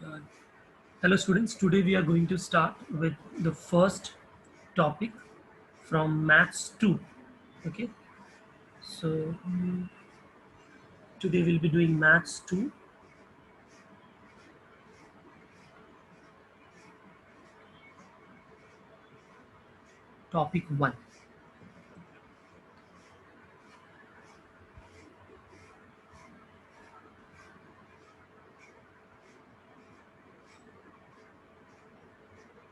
Uh, Hello students, today we are going to start with the first topic from Maths 2. Okay, so today we'll be doing Maths 2. Topic 1.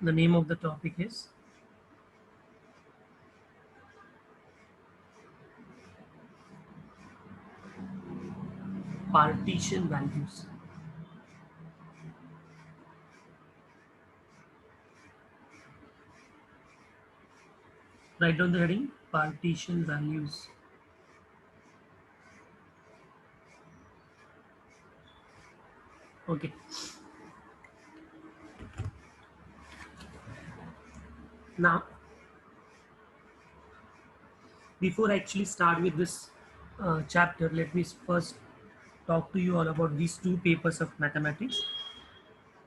The name of the topic is partition values. Write down the heading, partition values. Okay, now before I actually start with this chapter, let me first talk to you all about these two papers of mathematics.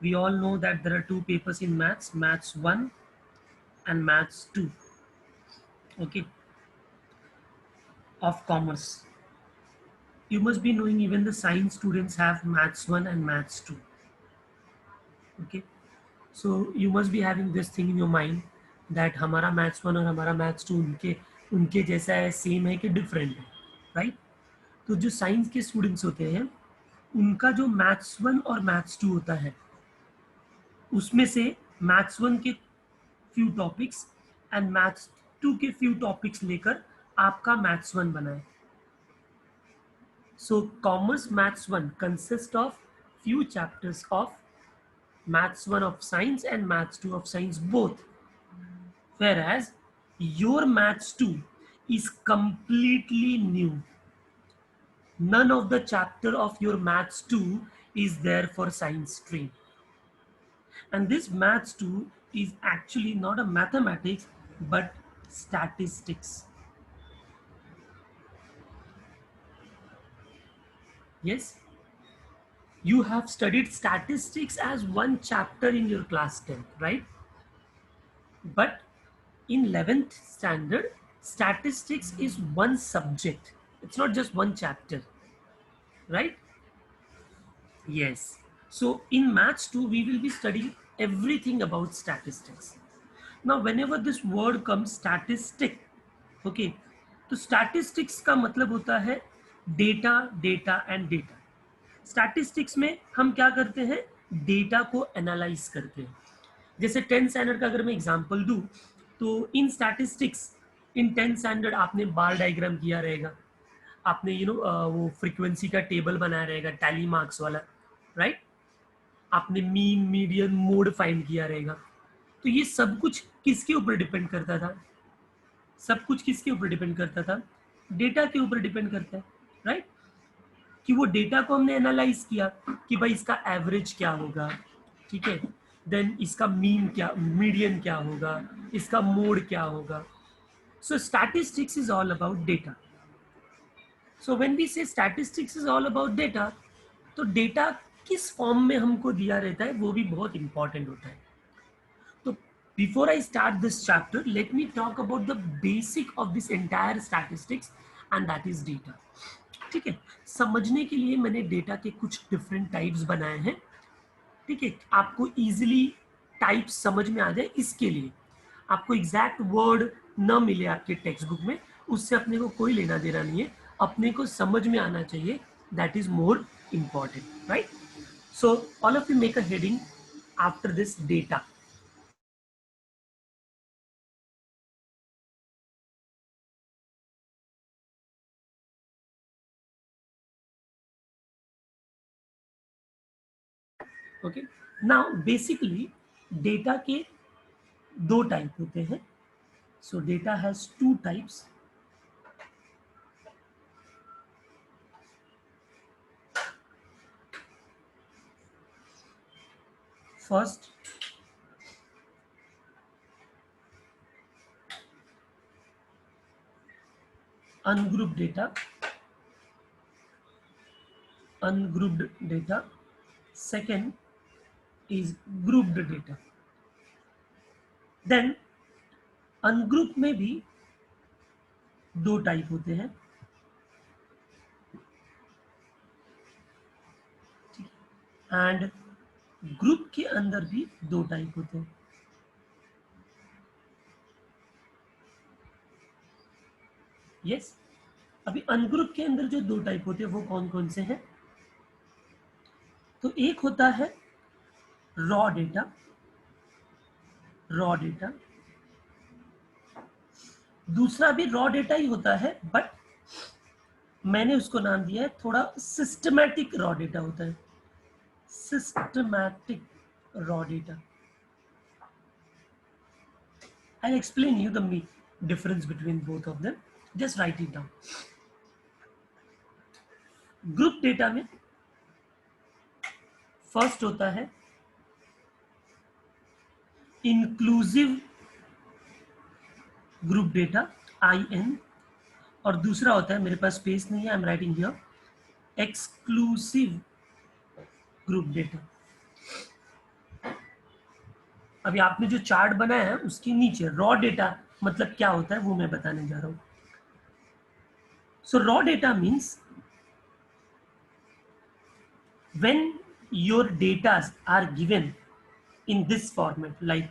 We all know that there are two papers in maths, Maths 1 and Maths 2. Okay, of commerce. You must be knowing even the science students have Maths 1 and Maths 2. Okay, so you must be having this thing in your mind that हमारा Maths 1 और हमारा Maths 2 उनके उनके जैसा है, same है कि different है, राइट? तो जो साइंस के स्टूडेंट्स होते हैं उनका जो Maths 1 और Maths 2 होता है उसमें से Maths 1 के फ्यू टॉपिक्स एंड Maths 2 के फ्यू टॉपिक्स लेकर आपका Maths 1 बना है. So Commerce Maths 1 consists of few chapters of Maths 1 of Science and Maths 2 of Science both. Whereas your Maths 2 is completely new. None of the chapter of your Maths 2 is there for Science stream. And this Maths 2 is actually not a mathematics but statistics. Yes? You have studied statistics as one chapter in your class 10, right? But in 11th standard, statistics is one subject. It's not just one chapter, right? Yes. So in Maths 2, we will be studying everything about statistics. Now, whenever this word comes statistic, okay, तो statistics का मतलब होता है data, data and data. Statistics में हम क्या करते हैं? Data को analyze करते हैं. जैसे 10th स्टैंडर्ड का अगर मैं एग्जांपल दूं तो इन स्टैटिस्टिक्स इन 10th स्टैंडर्ड आपने बार डायग्राम किया रहेगा, आपने वो फ्रीक्वेंसी का टेबल बनाया रहेगा टैली मार्क्स वाला, राइट? आपने मीन मीडियन मोड फाइंड किया रहेगा. तो ये सब कुछ किसके ऊपर डिपेंड करता था? सब कुछ किसके ऊपर डिपेंड करता था? डेटा के ऊपर डिपेंड करता है, राइट? कि वो डेटा को हमने एनालाइज किया कि भाई इसका एवरेज क्या होगा, ठीक है, देन इसका मीन क्या, मीडियन क्या होगा, इसका मोड क्या होगा. So statistics is all about data. So when we say statistics is all about data, तो डेटा किस फॉर्म में हमको दिया रहता है वो भी बहुत इंपॉर्टेंट होता है. तो before I start this chapter let me talk about the basic of this entire statistics and that is data. ठीक है, समझने के लिए मैंने डेटा के कुछ डिफरेंट टाइप्स बनाए हैं. ठीक है, आपको इजीली टाइप समझ में आ जाए इसके लिए आपको एग्जैक्ट वर्ड न मिले आपके टेक्स्ट बुक में, उससे अपने को कोई लेना देना नहीं है. अपने को समझ में आना चाहिए, that is more important, right? So all of you make a heading after this data. Okay, now basically data के दो टाइप होते हैं. So data has two types. First, ungrouped data. Ungrouped data. Second, is grouped data. Then ungroup में भी दो type होते हैं, and group के अंदर भी दो टाइप होते हैं। यस, अभी अनग्रुप के अंदर जो दो टाइप होते हैं वो कौन कौन से हैं? तो एक होता है रॉ डेटा, रॉ डेटा, दूसरा भी रॉ डेटा ही होता है, बट मैंने उसको नाम दिया है थोड़ा सिस्टमैटिक रॉ डेटा होता है, systematic raw data. I'll explain you the difference between both of them. Just write it down. Group data में फर्स्ट होता है इंक्लूसिव ग्रुप डेटा, IN, और दूसरा होता है, मेरे पास स्पेस नहीं है, I am writing here, exclusive group data. अभी आपने जो चार्ट बनाया है उसके नीचे रॉ डेटा मतलब क्या होता है वो मैं बताने जा रहा हूं। सो raw data means when your data are given in this format like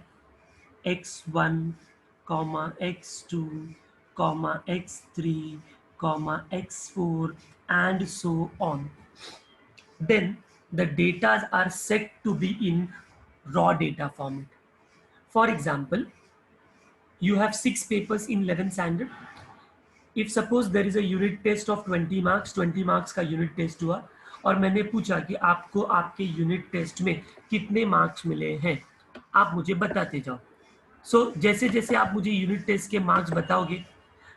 x1 comma x2 comma x3 comma x4 and so on, then the data are set to be in raw data format. For example, you have 6 papers in 11th standard. If suppose there is a unit test of 20 marks, 20 marks का unit test हुआ और मैंने पूछा कि आपको आपके unit test में कितने मार्क्स मिले हैं, आप मुझे बताते जाओ। जैसे जैसे आप मुझे यूनिट टेस्ट के मार्क्स बताओगे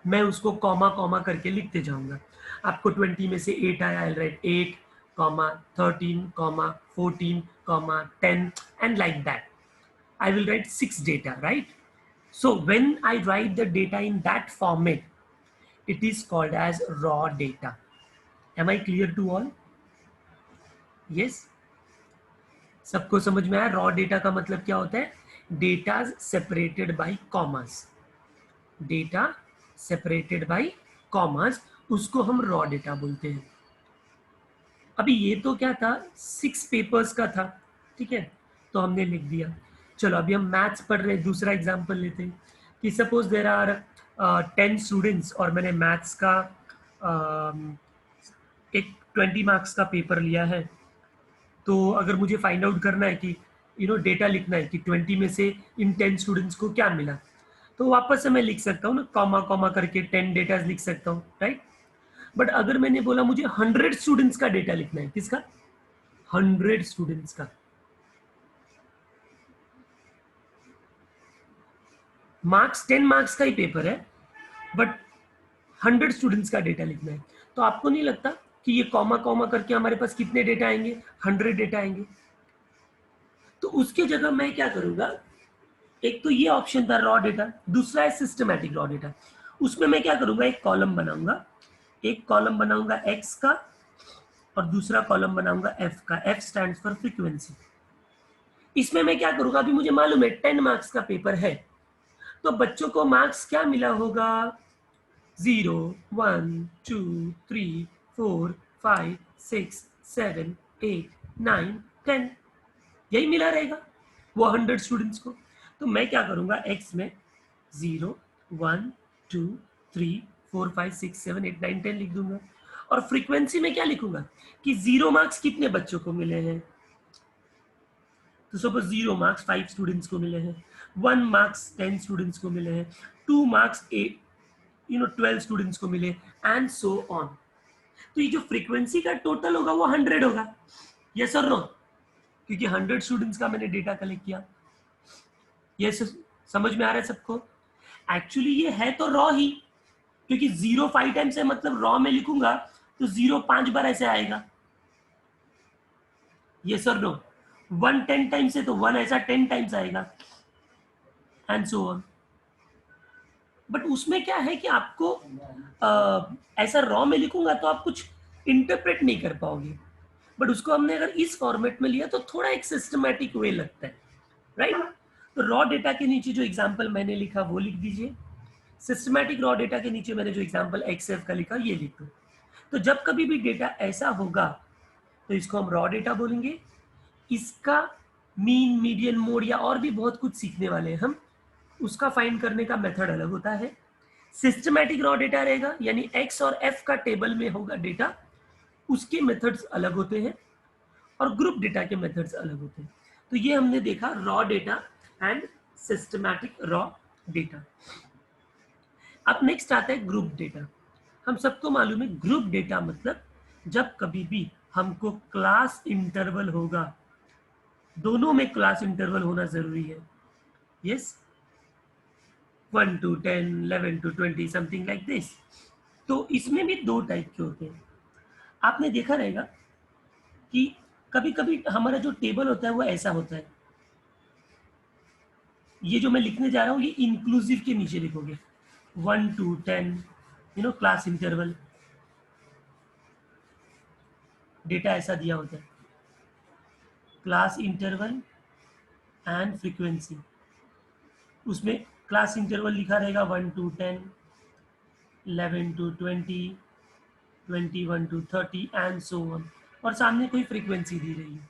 मैं उसको कॉमा कॉमा करके लिखते जाऊंगा। आपको 20 में से 8 आया, I write 8 comma 13 comma 14 comma 10 and like that. I will write 6 data, right? So when I write the data in that format, it is called as raw data. Am I clear to all? Yes? सबको समझ में आया raw data का मतलब क्या होता है? Data separated by commas, data separated by commas, उसको हम रॉ डेटा बोलते हैं। अभी ये तो क्या था, 6 पेपर्स का था, ठीक है, तो हमने लिख दिया। चलो अभी हम मैथ्स पढ़ रहे हैं, दूसरा एग्जांपल लेते हैं कि सपोज देयर आर 10 स्टूडेंट्स और मैंने मैथ्स का एक 20 मार्क्स का पेपर लिया है। तो अगर मुझे फाइंड आउट करना है कि डेटा लिखना है कि 20 में से इन 10 स्टूडेंट्स को क्या मिला, तो वापस से मैं लिख सकता हूँ ना, कॉमा कॉमा करके 10 डेटा लिख सकता हूँ, राइट। बट अगर मैंने बोला मुझे 100 स्टूडेंट्स का डेटा लिखना है, किसका? 100 स्टूडेंट्स का। मार्क्स 10 मार्क्स का ही पेपर है, बट 100 स्टूडेंट्स का डेटा लिखना है, तो आपको नहीं लगता कि ये कॉमा कॉमा करके हमारे पास कितने डेटा आएंगे? 100 डेटा आएंगे। तो उसके जगह मैं क्या करूंगा, एक तो ये ऑप्शन था रॉ डेटा, दूसरा है सिस्टमैटिक रॉ डेटा। उसमें मैं क्या करूंगा, एक कॉलम बनाऊंगा, एक कॉलम बनाऊंगा एक्स का और दूसरा कॉलम बनाऊंगा एफ का। F stands for frequency. इसमें मैं क्या करूंगा, अभी मुझे मालूम है 10 मार्क्स का पेपर है, तो बच्चों को मार्क्स क्या मिला होगा? 0 1 2 3 4 5 6 7 8 9 10, यही मिला रहेगा वो 100 स्टूडेंट्स को। तो मैं क्या करूंगा, एक्स में 0 1 2 3 4 5 6 7 8 9 10 लिख दूंगा, और फ्रीक्वेंसी में क्या लिखूंगा कि 0 मार्क्स कितने बच्चों को मिले हैं। तो सपोज 0 मार्क्स 5 स्टूडेंट्स को मिले हैं, 1 मार्क्स 10 स्टूडेंट्स को मिले हैं, 2 मार्क्स 12 स्टूडेंट्स को मिले, एंड सो ऑन। तो ये जो फ्रीक्वेंसी का टोटल होगा वो 100 होगा, यस और नो? क्योंकि 100 स्टूडेंट्स का मैंने डेटा कलेक्ट किया। ये समझ में आ रहा है सबको? एक्चुअली ये है तो रॉ ही, क्योंकि 0 5 टाइम्स है, मतलब रॉ में लिखूंगा तो 0 5 बार ऐसे आएगा, ये सर नो। 1 10 टाइम्स है तो 1 ऐसा 10 टाइम्स आएगा, एंड सो ऑन। बट उसमें क्या है कि आपको ऐसा रॉ में लिखूंगा तो आप कुछ इंटरप्रेट नहीं कर पाओगे। बट उसको हमने अगर इस फॉर्मेट में लिया तो थोड़ा एक सिस्टमैटिक वे लगता है, राइट? तो रॉ डेटा के नीचे जो एग्जाम्पल मैंने लिखा वो लिख दीजिए, सिस्टमैटिक रॉ डेटा के नीचे मैंने जो एग्जाम्पल एक्सएफ का लिखा ये लिख दो। तो जब कभी भी डेटा ऐसा होगा तो इसको हम रॉ डेटा बोलेंगे। इसका मीन, मीडियन, मोड या और भी बहुत कुछ सीखने वाले हैं हम, उसका फाइंड करने का मेथड अलग होता है। सिस्टमैटिक रॉ डेटा रहेगा, यानी एक्स और एफ का टेबल में होगा डेटा, उसके मेथड्स अलग होते हैं, और ग्रुप डेटा के मेथड्स अलग होते हैं। तो ये हमने देखा raw data and systematic raw data. अब नेक्स्ट आता है ग्रुप डेटा। हम सबको मालूम है ग्रुप डेटा मतलब जब कभी भी हमको क्लास इंटरवल होगा, दोनों में क्लास इंटरवल होना जरूरी है, yes, 1 to 10, 11 to 20, something like this. तो इसमें भी दो टाइप के होते हैं। आपने देखा रहेगा कि कभी कभी हमारा जो टेबल होता है वो ऐसा होता है, ये जो मैं लिखने जा रहा हूँ ये इंक्लूसिव के नीचे लिखोगे, 1 to 10, क्लास इंटरवल, डेटा ऐसा दिया होता है, क्लास इंटरवल एंड फ्रीक्वेंसी। उसमें क्लास इंटरवल लिखा रहेगा 1 to 10, 11 to 20, 21 to 30 and so on, और सामने कोई फ्रीक्वेंसी दी रही है।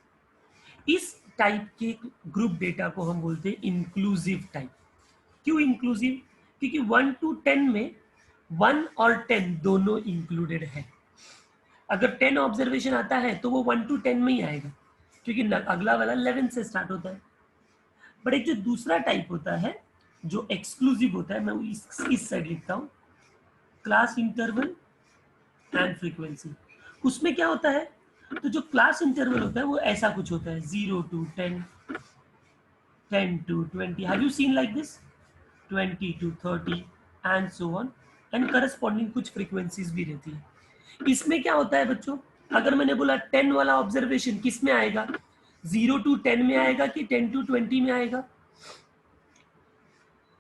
इस टाइप के ग्रुप डेटा को हम बोलते हैं इंक्लूसिव टाइप। क्यों इंक्लूसिव? क्योंकि 1 to 10 में 1 और 10 दोनों इंक्लूडेड है। अगर 10 ऑब्जर्वेशन आता है तो वो 1 to 10 में ही आएगा, क्योंकि अगला वाला 11 से स्टार्ट होता है। बट एक जो दूसरा टाइप होता है जो एक्सक्लूसिव होता है, मैं इस साइड लिखता हूँ, क्लास इंटरवल एंड फ्रीक्वेंसी। उसमें क्या होता है, तो जो क्लास इंटरवल होता है वो ऐसा कुछ होता है, 0 to 10, 10 to 20, have you seen like this, 20 to 30 and so on, and corresponding कुछ फ्रीक्वेंसीज भी रहती है। इसमें क्या होता है बच्चों, अगर मैंने बोला 10 वाला ऑब्जर्वेशन किस में आएगा, 0 to 10 में आएगा कि 10 to 20 में आएगा?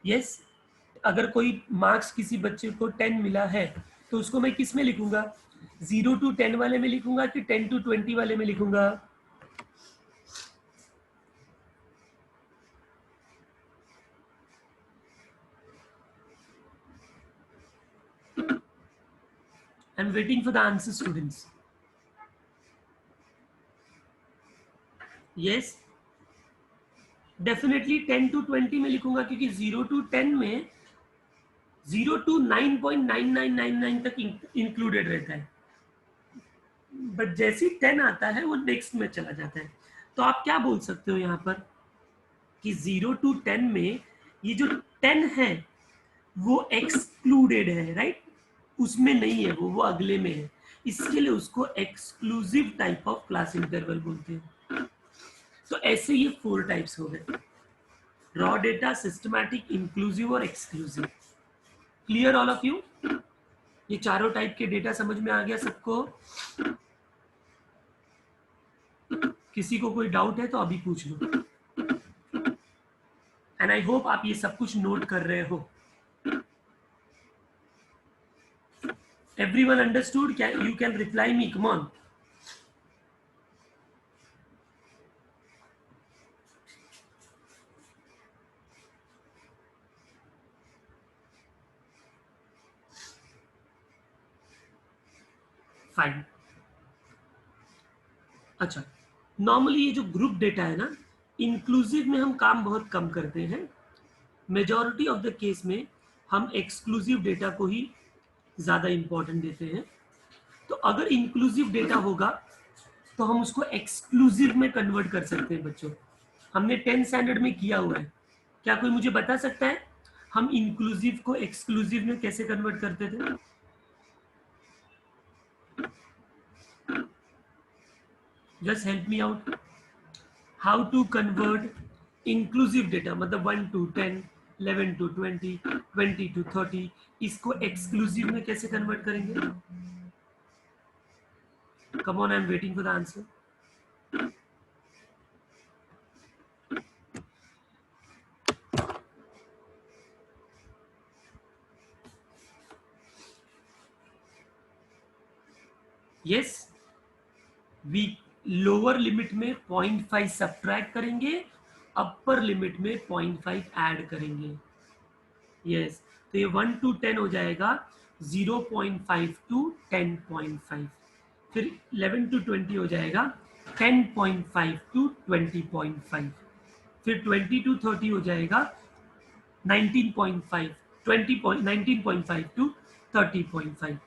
यस, अगर कोई मार्क्स किसी बच्चे को 10 मिला है तो उसको मैं किस में लिखूंगा, 0 to 10 वाले में लिखूंगा कि 10 to 20 वाले में लिखूंगा? I am waiting for the answer students. Yes, definitely 10 to 20 में लिखूंगा, क्योंकि 0 to 10 में 0 to 9.9999 तक इंक्लूडेड रहता है, बट जैसे ही 10 आता है वो नेक्स्ट में चला जाता है। तो आप क्या बोल सकते हो यहाँ पर कि 0 to 10 में ये जो 10 है वो एक्सक्लूडेड है, राइट? उसमें नहीं है, वो अगले में है, इसके लिए उसको exclusive type of class interval बोलते हैं। तो ऐसे ये 4 टाइप्स हो गए, रॉ डेटा, सिस्टमैटिक, इंक्लूसिव और exclusive. Clear all of you? ये चारों टाइप के डेटा समझ में आ गया सबको? किसी को कोई डाउट है तो अभी पूछ लो, एंड आई होप आप ये सब कुछ नोट कर रहे हो। Everyone understood? You can reply me, come on. Fine. अच्छा, नॉर्मली ये जो ग्रुप डेटा है ना, इंक्लूसिव में हम काम बहुत कम करते हैं, मेजॉरिटी ऑफ द केस में हम एक्सक्लूसिव डेटा को ही ज़्यादा इंपॉर्टेंट देते हैं। तो अगर इंक्लूसिव डेटा होगा तो हम उसको एक्सक्लूसिव में कन्वर्ट कर सकते हैं बच्चों। हमने 10 स्टैंडर्ड में किया हुआ है। क्या कोई मुझे बता सकता है हम इंक्लूसिव को एक्सक्लूसिव में कैसे कन्वर्ट करते थे? Just help me out, how to convert inclusive data, मतलब 1 to 10, 11 to 20, 20 to 30, इसको एक्सक्लूसिव में कैसे कन्वर्ट करेंगे? Come on, I am waiting for the answer. yes, we lower limit में 0.5 सब्ट्रैक्ट करेंगे, अपर लिमिट में 0.5 ऐड करेंगे। यस, तो ये 1 to 10 हो जाएगा 0.5 to 10.5, फिर 11 to 20 हो जाएगा 10.5 to 20.5, फिर 20 to 30 हो जाएगा 19.5, 19.5 to 30.5,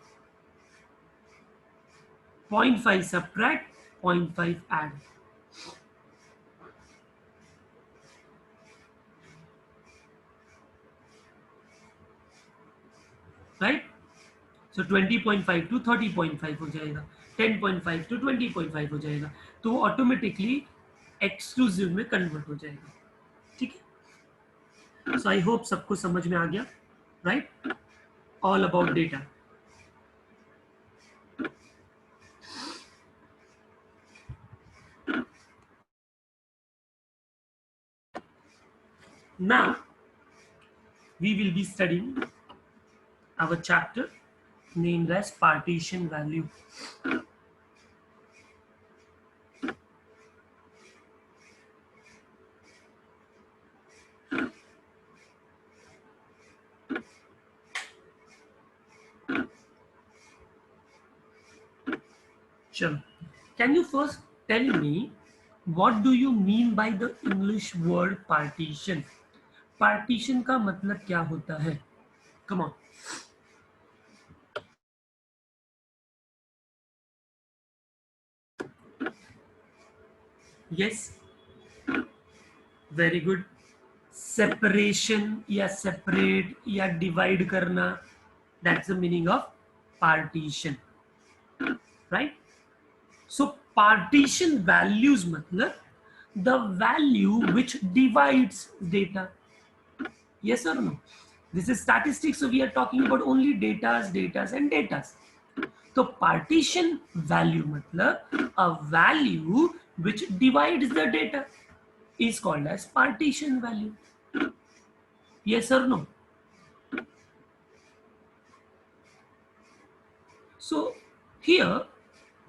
0.5 subtract, 0.5 add. Right? So 20.5 to 30.5 हो जाएगा, 10.5 to 20.5 हो जाएगा, तो वो ऑटोमेटिकली एक्सक्लूसिव में कन्वर्ट हो जाएगा। ठीक है, सो आई होप सबको समझ में आ गया। Right, all about data. Now we will be studying our chapter named as partition value. Sure. Can you first tell me what do you mean by the English word partition? Partition का मतलब क्या होता है? Come on. Yes. Very good. Separation या separate या divide करना, that's the meaning of partition. Right? So partition values मतलब the value which divides data. Yes or no? This is statistics, so we are talking about only datas, datas and datas. तो partition value मतलब a value which divides the data is called as partition value. Yes or no? So here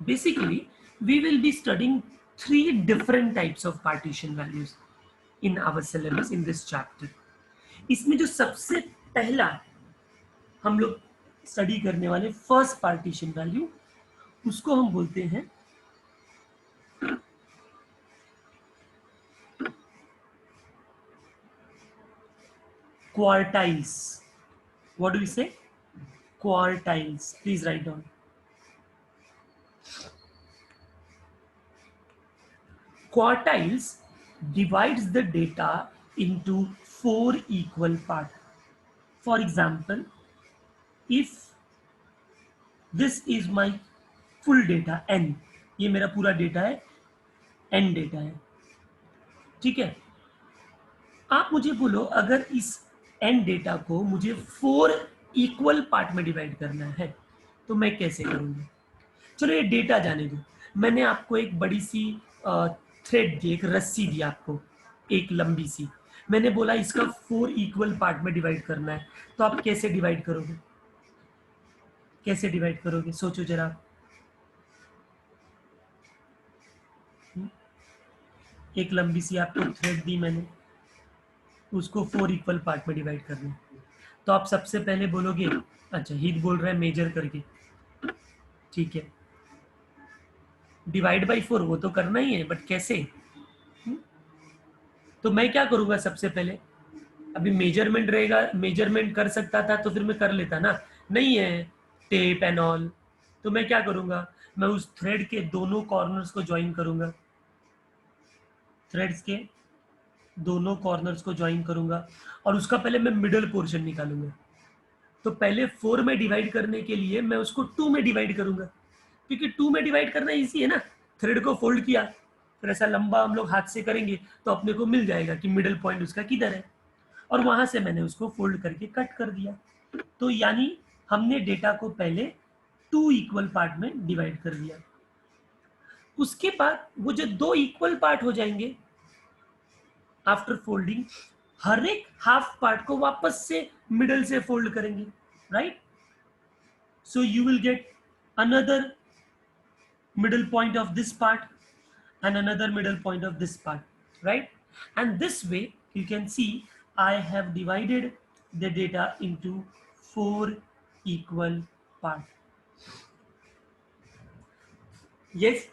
basically we will be studying 3 different types of partition values in our syllabus in this chapter. इसमें जो सबसे पहला हम लोग study करने वाले first partition value, उसको हम बोलते हैं quartiles. What do we say? Quartiles. Please write down. Quartiles divides the data into 4 equal parts. For example, if this is my full data n, ये मेरा पूरा डेटा है, n डेटा है, ठीक है। आप मुझे बोलो अगर इस n डेटा को मुझे 4 इक्वल पार्ट में डिवाइड करना है तो मैं कैसे करूंगा? चलो ये डेटा जाने दो, मैंने आपको एक बड़ी सी थ्रेड दी, एक रस्सी दी आपको, एक लंबी सी, मैंने बोला इसका 4 इक्वल पार्ट में डिवाइड करना है, तो आप कैसे डिवाइड करोगे? कैसे डिवाइड करोगे? सोचो जरा। एक लंबी सी आपको थ्रेड दी मैंने, उसको 4 इक्वल पार्ट में डिवाइड करना है, तो आप सबसे पहले बोलोगे, अच्छा हित बोल रहा है मेजर करके, ठीक है, डिवाइड बाई 4 वो तो करना ही है, बट कैसे? तो मैं क्या करूंगा सबसे पहले? अभी मेजरमेंट रहेगा, मेजरमेंट कर सकता था तो फिर मैं कर लेता ना, नहीं है टेप एंड ऑल, तो मैं क्या करूंगा? मैं उस थ्रेड के दोनों कॉर्नर्स को ज्वाइन करूंगा, थ्रेड्स के दोनों कॉर्नर्स को ज्वाइन करूंगा, और उसका पहले मैं मिडल पोर्शन निकालूंगा। तो पहले 4 में डिवाइड करने के लिए मैं उसको 2 में डिवाइड करूंगा, क्योंकि 2 में डिवाइड करना इजी है ना, थ्रेड को फोल्ड किया, फिर ऐसा लंबा हम लोग हाथ से करेंगे तो अपने को मिल जाएगा कि मिडल पॉइंट उसका किधर है, और वहां से मैंने उसको फोल्ड करके कट कर दिया। तो यानी हमने डेटा को पहले 2 इक्वल पार्ट में डिवाइड कर दिया। उसके बाद वो जो 2 इक्वल पार्ट हो जाएंगे आफ्टर फोल्डिंग, हर एक हाफ पार्ट को वापस से मिडल से फोल्ड करेंगे, right? So you will get another middle point of this part, and another middle point of this part, right? And this way you can see I have divided the data into 4 equal parts. Yes,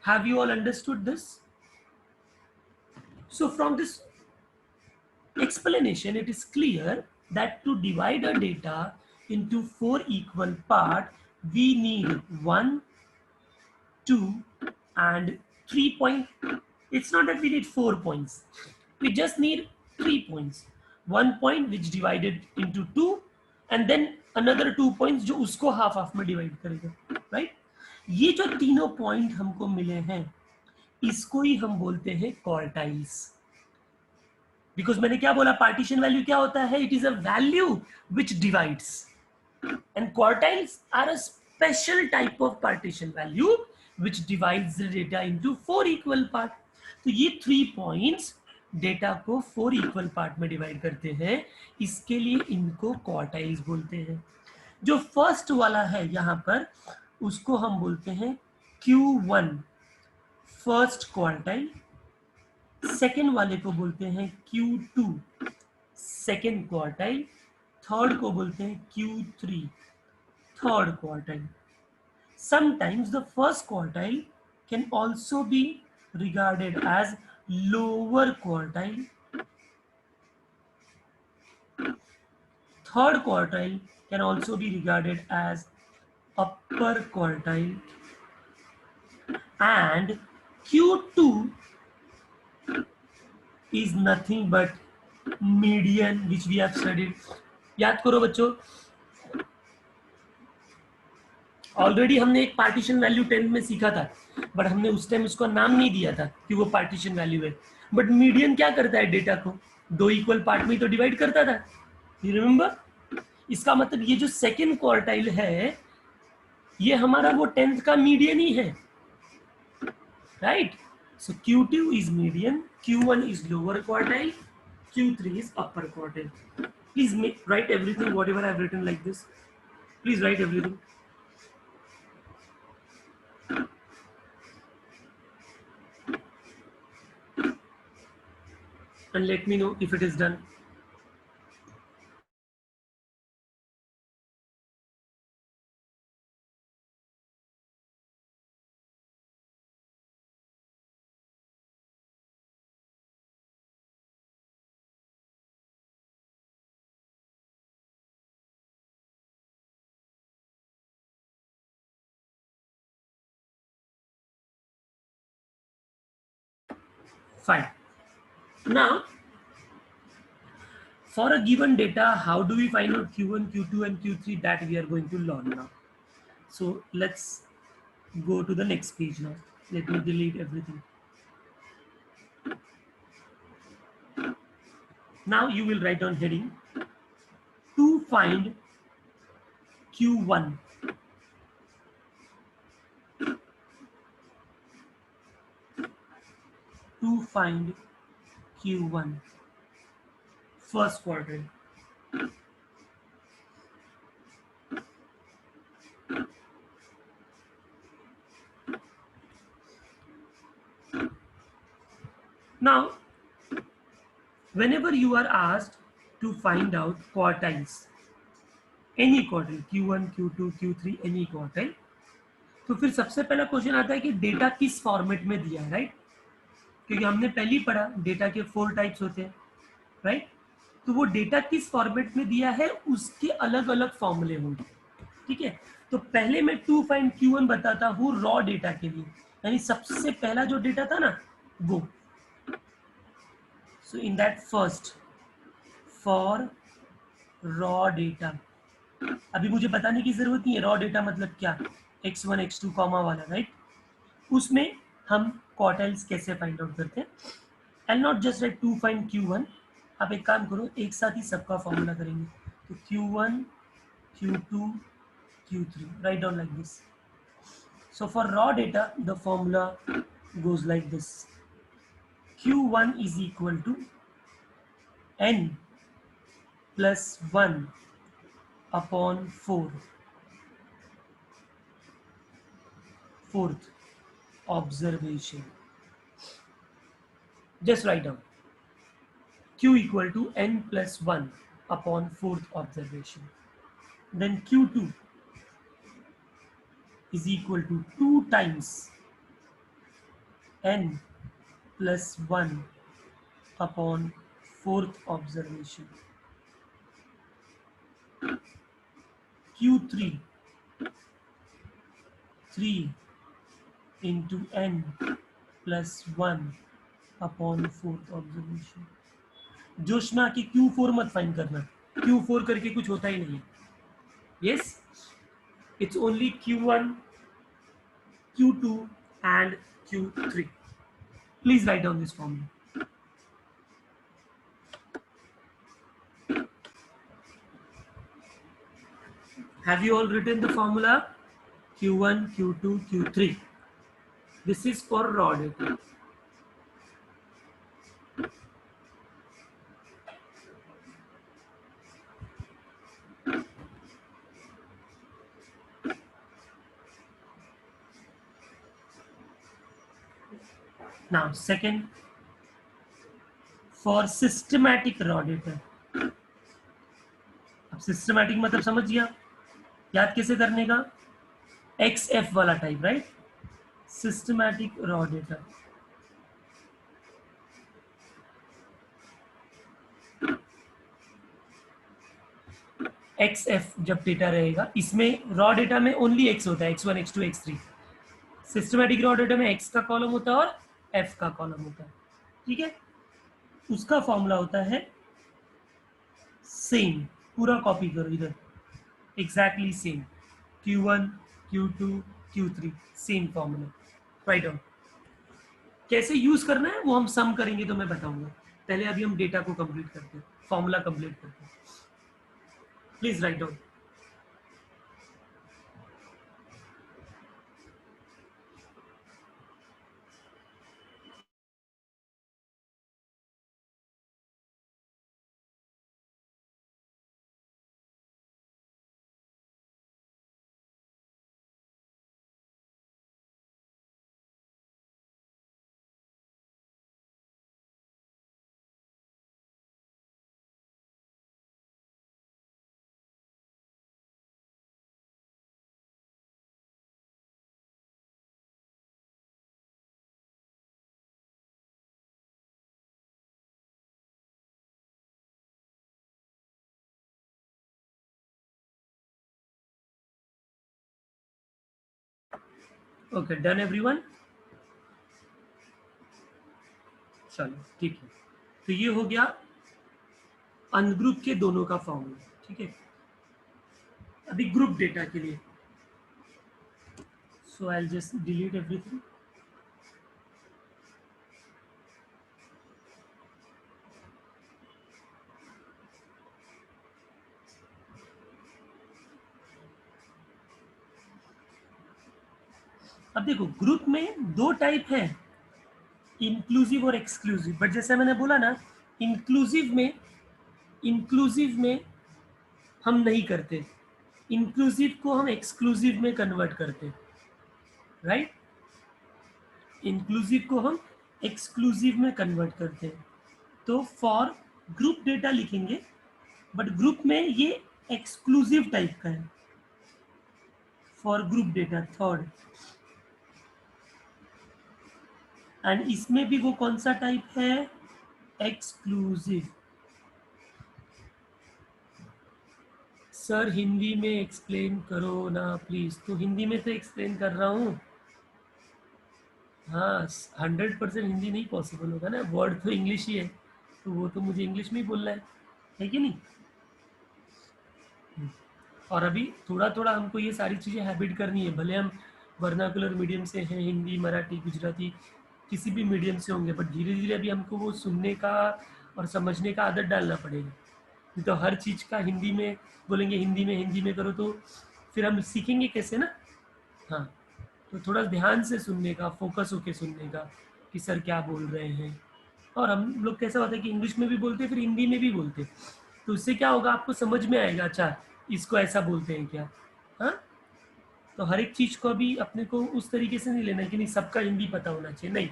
have you all understood this? So from this explanation, it is clear that to divide a data into 4 equal parts, we need 1, 2, and 3 point. It's not that we need 4 points. We just need 3 points. 1 point which divided into 2, and then another 2 points जो उसको half half में divide करेगा, right? ये जो तीनों point हमको मिले हैं, इसको ही हम बोलते हैं क्वार्टाइल्स. बिकॉज मैंने क्या बोला, पार्टीशन वैल्यू क्या होता है? It is a value which divides, and quartiles are a special type of partition value which divides the data into 4 equal part. तो ये 3 पॉइंट्स डेटा को 4 इक्वल पार्ट में डिवाइड करते हैं, इसके लिए इनको क्वार्टाइल्स बोलते हैं. जो फर्स्ट वाला है यहां पर, उसको हम बोलते हैं Q1 फर्स्ट क्वार्टाइल. सेकेंड वाले को बोलते हैं Q2 सेकेंड क्वार्टाइल. थर्ड को बोलते हैं Q3 third quartile. Sometimes the first quartile can also be regarded as lower quartile. Third quartile can also be regarded as upper quartile. And Q2 is nothing but median which we have studied. याद करो बच्चों, already हमने एक partition value 10 में सीखा था, but हमने उस टाइम उसको नाम नहीं दिया था कि वो पार्टीशन वैल्यू है. बट मीडियन क्या करता है? डेटा को 2 इक्वल पार्ट में तो डिवाइड करता था. You remember? इसका मतलब ये जो सेकेंड क्वार्टाइल है, ये हमारा वो 10th का मीडियन ही है, right? So Q2 is median, Q1 is lower quartile, Q3 is upper quartile. Please write everything, whatever I've written like this. Please write everything. And let me know if it is done. Fine. Now, for a given data, how do we find out Q1, Q2, and Q3? That we are going to learn now. So let's go to the next page now. Let me delete everything. Now you will write down heading to find Q1. To find Q1 first quadrant. Now, whenever you are asked to find out quartiles, any quartile, Q1, Q2, Q3, any quartile, तो फिर सबसे पहला question आता है कि data किस format में दिया है, राइट? क्योंकि हमने पहले ही पढ़ा डेटा के 4 टाइप्स होते हैं, राइट? तो वो डेटा किस फॉर्मेट में दिया है, उसके अलग अलग फॉर्मूले होंगे, ठीक है? तो पहले मैं टू फाइंड Q1 बताता हूँ रॉ डेटा के लिए, यानी सबसे पहला जो डेटा था ना वो. So in that first for raw data, अभी मुझे बताने की जरूरत नहीं है रॉ डेटा मतलब क्या, x1 x2 कॉमा वाला, राइट? उसमें हम क्वार्टाइल्स कैसे फाइंड आउट करते हैं. And not just write to find Q1, आप एक काम करो, एक साथ ही सबका फॉर्मूला करेंगे. तो Q1, Q2, Q3, write down like this. So for raw data, the formula goes like this. Q1 is equal to n plus 1 upon 4th observation. Just write down q equal to n plus 1 upon fourth observation. Then q2 is equal to 2 times n plus 1 upon fourth observation. q3 3 into n plus 1 upon fourth observation. Joshna की Q4 मत find करना, Q4 करके कुछ होता ही नहीं है. Yes, it's only Q1, Q2 and Q3. Please write down this formula. Have you all written the formula? Q1, Q2, Q3. This is for raw data. Now, second, for systematic raw data. अब systematic मतलब समझ गया, याद कैसे करने का? XF वाला type, right? Systematic raw data. XF जब डेटा रहेगा, इसमें रॉ डेटा में ओनली X होता है, X1, X2, X3. Systematic raw data में X का कॉलम होता है और F का कॉलम होता है. ठीक है, उसका फॉर्मूला होता है सेम. पूरा कॉपी करो इधर, exactly same. Q1, Q2, Q3, same formula. Write down. कैसे यूज करना है वो हम सम करेंगे तो मैं बताऊंगा. पहले अभी हम डेटा को कंप्लीट करते हैं, फॉर्मूला कंप्लीट करते हैं. Please write down. Okay, done everyone. चलो ठीक है, तो ये हो गया अनग्रुप के दोनों का फॉर्मूला. ठीक है, अभी ग्रुप डेटा के लिए, so I will just delete everything. अब देखो, ग्रुप में दो टाइप है, इंक्लूसिव और एक्सक्लूसिव. बट जैसे मैंने बोला ना, इंक्लूसिव में हम नहीं करते, इंक्लूसिव को हम एक्सक्लूसिव में कन्वर्ट करते. राइट, इंक्लूसिव को हम एक्सक्लूसिव में कन्वर्ट करते हैं. तो फॉर ग्रुप डेटा लिखेंगे, बट ग्रुप में ये एक्सक्लूसिव टाइप का है. For group data third, and इसमें भी वो कौन सा टाइप है? एक्सक्लूसिव. सर हिंदी में एक्सप्लेन करो ना प्लीज. तो हिंदी में तो एक्सप्लेन कर रहा हूँ. हाँ, 100% हिंदी नहीं पॉसिबल होगा ना, वर्ड तो इंग्लिश ही है, तो वो तो मुझे इंग्लिश में ही बोलना है कि नहीं? और अभी थोड़ा थोड़ा हमको ये सारी चीज़ें हैबिट करनी है. भले हम वर्नाकुलर मीडियम से हैं, हिंदी, मराठी, गुजराती, किसी भी मीडियम से होंगे, बट धीरे धीरे अभी हमको वो सुनने का और समझने का आदत डालना पड़ेगा. नहीं तो हर चीज़ का हिंदी में बोलेंगे, हिंदी में करो, तो फिर हम सीखेंगे कैसे ना. हाँ, तो थोड़ा ध्यान से सुनने का, फोकस होके सुनने का कि सर क्या बोल रहे हैं. और हम लोग कैसा होता है कि इंग्लिश में भी बोलते फिर हिंदी में भी बोलते, तो उससे क्या होगा, आपको समझ में आएगा, अच्छा इसको ऐसा बोलते हैं क्या. हाँ, तो हर एक चीज को अभी अपने को उस तरीके से नहीं लेना कि नहीं सबका हिंदी पता होना चाहिए, नहीं।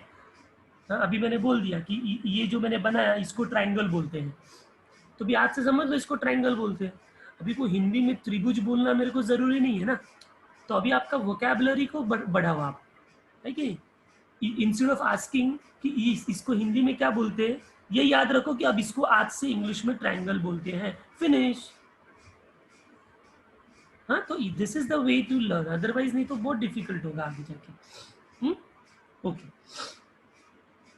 हाँ, अभी मैंने बोल दिया कि ये जो मैंने बनाया इसको ट्रायंगल बोलते हैं, तो भी आज से समझ लो इसको ट्रायंगल बोलते हैं। अभी को हिंदी में त्रिभुज बोलना मेरे को जरूरी नहीं है ना, तो अभी आपका वोकैबुलरी को बढ़ाओ आप, है कि इंस्टेड ऑफ आस्किंग कि इसको हिंदी में क्या बोलते हैं, ये याद रखो कि अब इसको आज से इंग्लिश में ट्रायंगल बोलते हैं, फिनिश। हाँ, तो this is the way to learn, otherwise नहीं तो बहुत डिफिकल्ट होगा आगे जाके। Okay,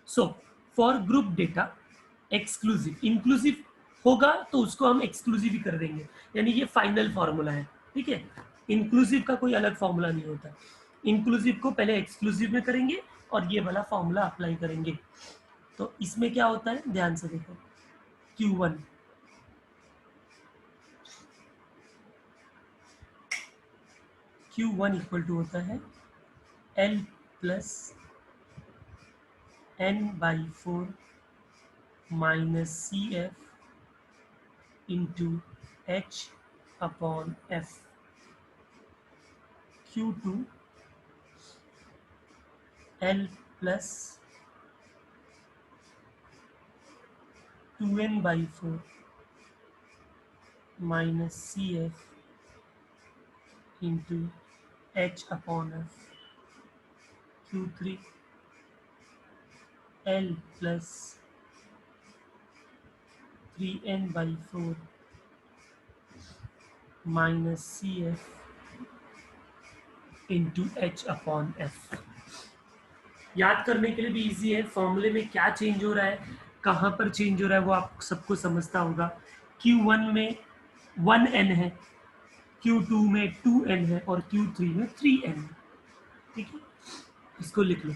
so for group data exclusive, inclusive होगा तो उसको हम एक्सक्लूसिव ही कर देंगे, यानी ये फाइनल फॉर्मूला है, ठीक है। इंक्लूसिव का कोई अलग फॉर्मूला नहीं होता, इंक्लूसिव को पहले एक्सक्लूसिव में करेंगे और ये वाला फॉर्मूला अप्लाई करेंगे। तो इसमें क्या होता है, ध्यान से देखो, Q1 Q1 इक्वल टू होता है L plus N/4 minus CF into H/F। Q2 L plus 2N/4 minus CF into H/F। Q3 L plus 3N/4 minus CF into H/F। याद करने के लिए भी इजी है, फॉर्मूले में क्या चेंज हो रहा है, कहाँ पर चेंज हो रहा है, वो आप सबको समझता होगा। Q1 में 1n है, Q2 में 2n है और Q3 में 3n है, ठीक है। इसको लिख लो।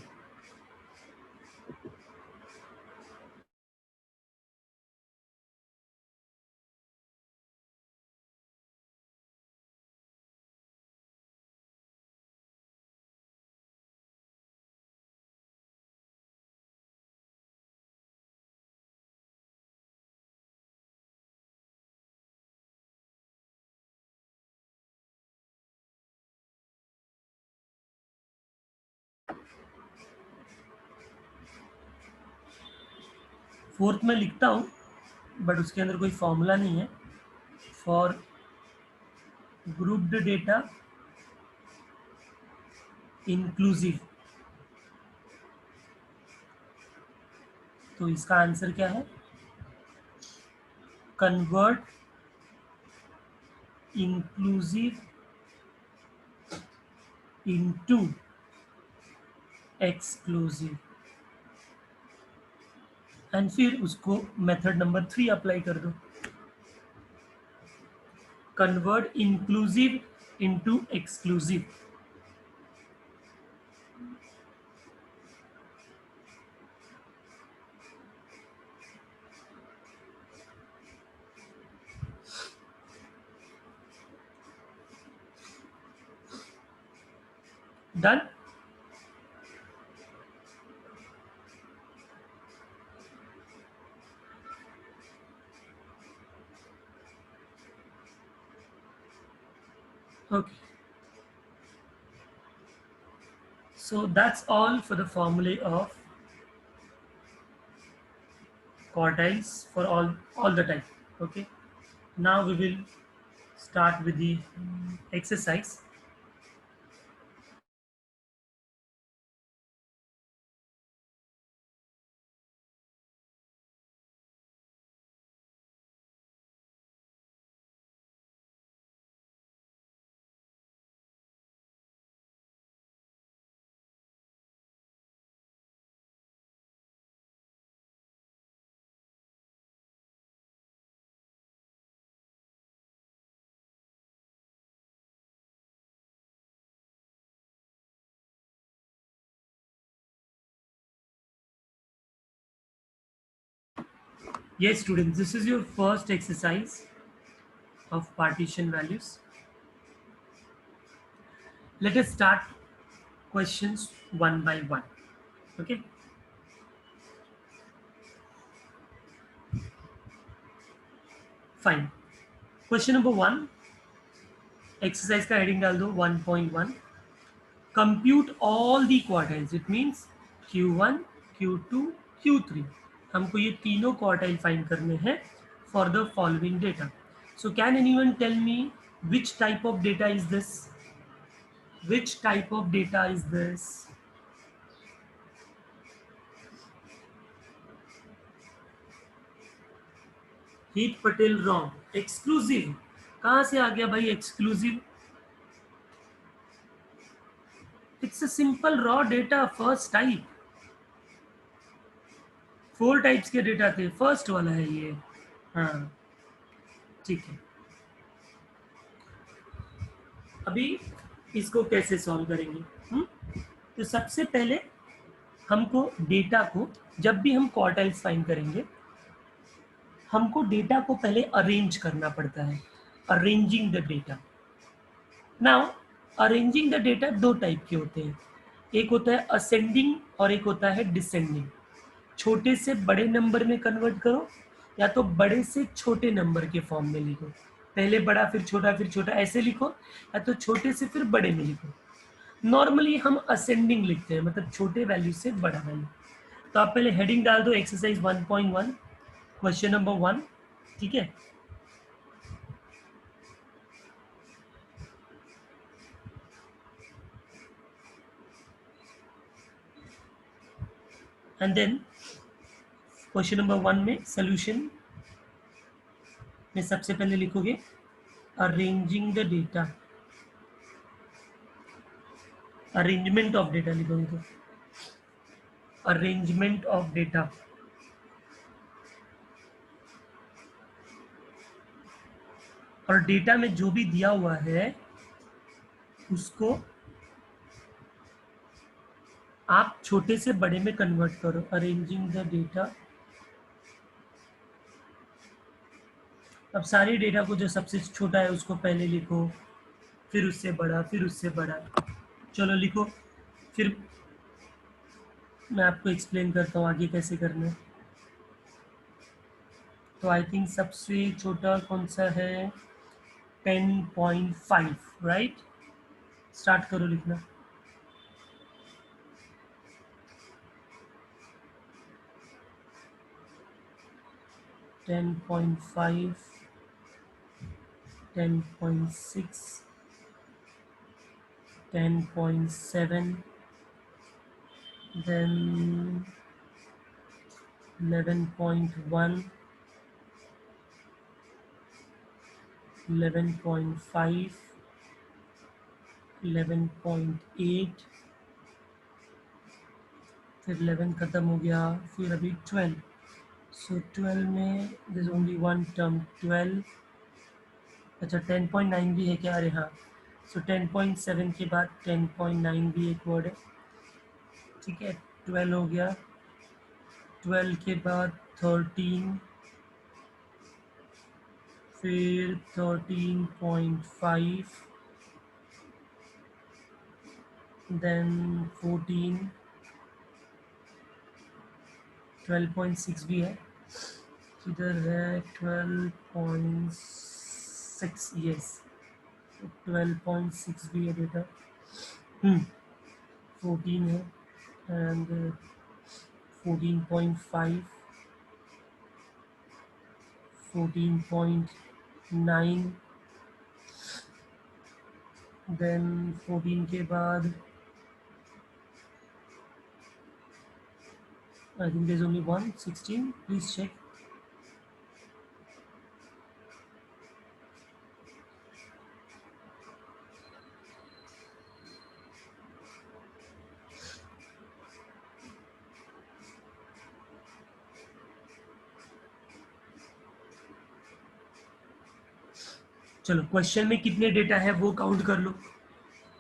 फोर्थ में लिखता हूँ बट उसके अंदर कोई फॉर्मूला नहीं है। फॉर ग्रुप्ड डेटा इंक्लूसिव, तो इसका आंसर क्या है, convert inclusive into exclusive, and फिर उसको मेथड नंबर 3 अप्लाई कर दो, convert inclusive into exclusive. Done. Okay, so that's all for the formulae of quartiles for all the time. Okay, now we will start with the exercise. Yes, students, this is your first exercise of partition values. Let us start questions one by one. Okay. Fine. Question number 1. Exercise का heading डाल दो 1.1, compute all the quartiles, it means Q1, Q2, Q3, हमको ये तीनों quartile find करने हैं for the following data. So can anyone tell me which type of data is this? Which type of data is this? Heet Patel wrong. Exclusive कहां से आ गया भाई exclusive? It's a simple raw data, first type. 4 types के data थे, first वाला है ये. हाँ ठीक है. अभी इसको कैसे सॉल्व करेंगे? तो सबसे पहले हमको डेटा को, जब भी हम क्वार्टाइल्स फाइंड करेंगे, हमको डेटा को पहले अरेंज करना पड़ता है. Arranging the data. Now arranging the data दो टाइप के होते हैं. एक होता है असेंडिंग और एक होता है डिसेंडिंग. छोटे से बड़े नंबर में कन्वर्ट करो या तो बड़े से छोटे नंबर के फॉर्म में लिखो. पहले बड़ा फिर छोटा ऐसे लिखो, या तो छोटे से फिर बड़े में लिखो. नॉर्मली हम असेंडिंग लिखते हैं, मतलब छोटे वैल्यू से बड़ा वैल्यू. तो आप पहले हेडिंग डाल दो एक्सरसाइज 1.1 क्वेश्चन नंबर 1. ठीक है. एंड देन क्वेश्चन नंबर 1 में सोल्यूशन में सबसे पहले लिखोगे arranging the data. Arrangement of data लिखोगे तो अरेंजमेंट ऑफ डेटा. और डेटा में जो भी दिया हुआ है उसको आप छोटे से बड़े में कन्वर्ट करो. Arranging the data. अब सारे डेटा को जो सबसे छोटा है उसको पहले लिखो, फिर उससे बड़ा, फिर उससे बड़ा. चलो लिखो, फिर मैं आपको एक्सप्लेन करता हूँ आगे कैसे करना है. तो आई थिंक सबसे छोटा कौन सा है? 10.5, राइट. स्टार्ट करो लिखना. 10.5, 10.6, 10.7, then 11.1, 11.5, 11.8, फिर 11 ख़त्म हो गया, फिर अभी 12. सो 12 में दिस ओनली वन टर्म 12. अच्छा 10.9 भी है क्या? अरे हाँ. सो 10.7 के बाद 10.9 भी एक वर्ड है. ठीक है. 12 हो गया. 12 के बाद 13, फिर 13.5, देन 14, 12.6 भी है. इधर है 12.6. यस, 12.6 भी है डेटा. 14 है एंड 14.5, 14.9, देन 14 के बाद I think there's only one 16. Please check. चलो क्वेश्चन में कितने डेटा है वो काउंट कर लो,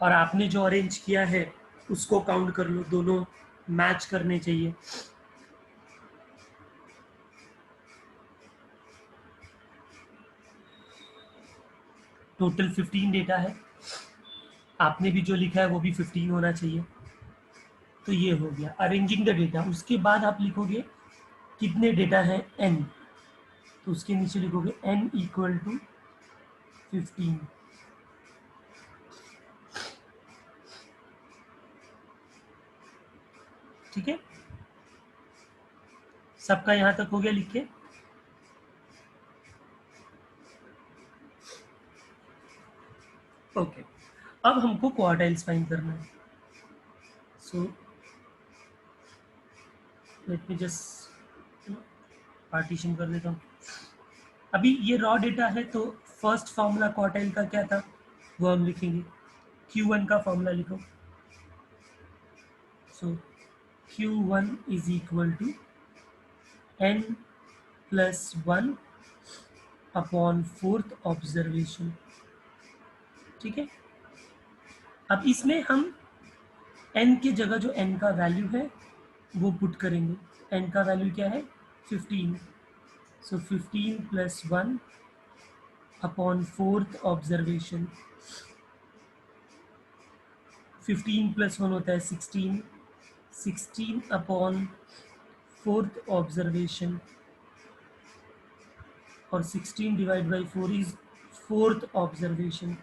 और आपने जो अरेंज किया है उसको काउंट कर लो. दोनों मैच करने चाहिए. टोटल 15 डेटा है. आपने भी जो लिखा है वो भी 15 होना चाहिए. तो ये हो गया अरेंजिंग द डेटा. उसके बाद आप लिखोगे कितने डेटा है n. तो उसके नीचे लिखोगे n इक्वल टू 15. ठीक है, सबका यहां तक हो गया लिख के? ओके, अब हमको क्वार्टाइल्स फाइंड करना है। So let me just partition कर देता हूँ। अभी ये रॉ डेटा है, तो फर्स्ट फॉर्मूला क्वार्टाइल का क्या था वो हम लिखेंगे। Q1 का फॉर्मूला लिखो। So Q1 is equal to n plus 1 upon fourth observation. ठीक है, अब इसमें हम n की जगह जो n का वैल्यू है वो पुट करेंगे। n का वैल्यू क्या है? 15। सो 15 plus 1 upon fourth observation. 15 plus 1 होता है 16। 16 अपॉन फोर्थ ऑब्जर्वेशन, और 16 divide by 4 is fourth observation.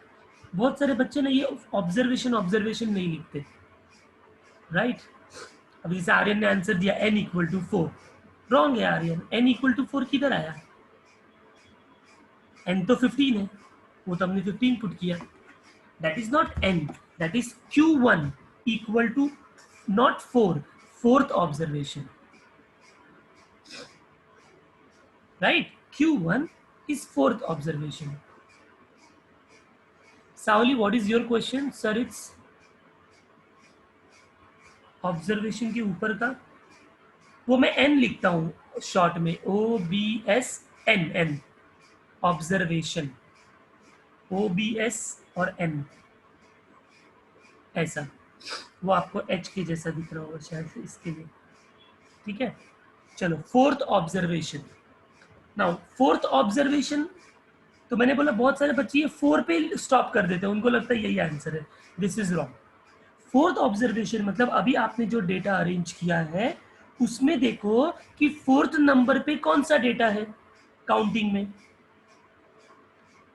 बहुत सारे बच्चे ना ये ऑब्जर्वेशन ऑब्जर्वेशन नहीं लिखते, राइट? अब जैसे आर्यन ने आंसर दिया n इक्वल टू 4, रॉन्ग है आर्यन। n इक्वल टू 4 किधर आया? n तो 15 है, वो तो हमने 15 पुट किया। That is not n, that is Q1 equal to not 4, fourth observation, right? Q1 is fourth observation. Sauli, what is your question? Sir, it's observation के ऊपर का, वो मैं एन लिखता हूं शॉर्ट में, OBS, ऑब्जर्वेशन, OBS और n, ऐसा। वो आपको H के जैसा दिख रहा होगा शायद से, इसके लिए। ठीक है, चलो fourth observation. Now fourth observation, तो मैंने बोला बहुत सारे बच्चे ये 4 पे स्टॉप कर देते हैं, उनको लगता है यही आंसर है। This is wrong. Fourth observation मतलब अभी आपने जो डेटा अरेंज किया है उसमें देखो कि फोर्थ नंबर पे कौन सा डेटा है काउंटिंग में।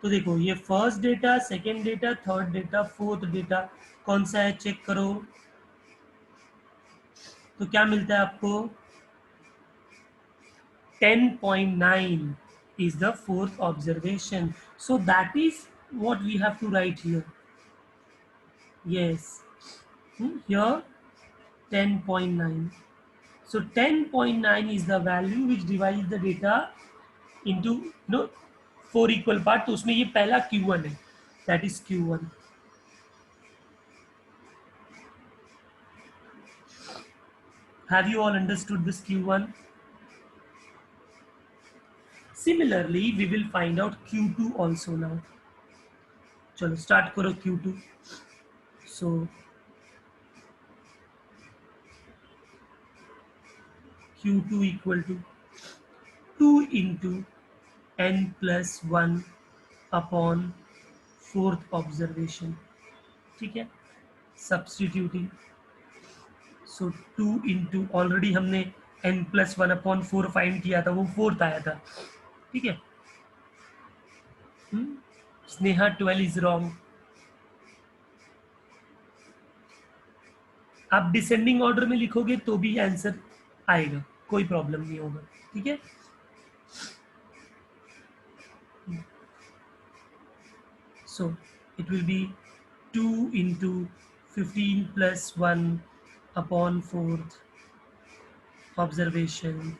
तो देखो ये first data, second data, third data, fourth data, कौन सा है चेक करो। तो क्या मिलता है आपको? 10.9 is the fourth observation. So that is what we have to write here. Yes, here 10.9. So 10.9 is the value which divides the data into four equal part. तो उसमें ये पहला Q1 है, that is Q1. Have you all understood this Q1? Similarly, we will find out Q2 also now. चलो start करो Q2. So Q2 equal to 2 into n plus 1 upon fourth observation. ठीक है, substituting. सो 2 into, already हमने n plus 1 upon 4 find किया था, वो fourth आया था। ठीक है, स्नेहा 12 इज रॉन्ग। आप डिसेंडिंग ऑर्डर में लिखोगे तो भी आंसर आएगा, कोई प्रॉब्लम नहीं होगा। ठीक है, so it will be 2 into 15 plus 1 upon fourth observation.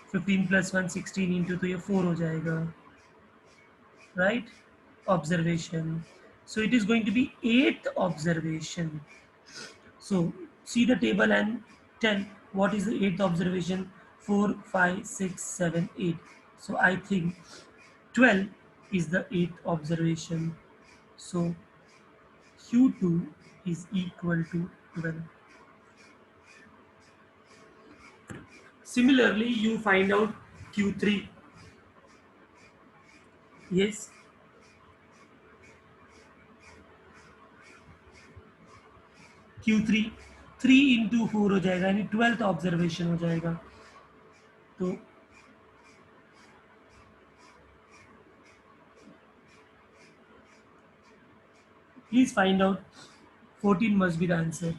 15 plus 1 16 into, तो ये 4 हो जाएगा, right? Observation, so it is going to be 8th observation. So see the table and tell what is the 8th observation. 4 5 6 7 8, so I think 12 is the 8th observation. So Q2 is equal to 12. Similarly, you find out Q3. Yes, Q3 3 into 4 हो जाएगा, यानी 12th observation हो जाएगा। तो please find out, 14 must be the answer.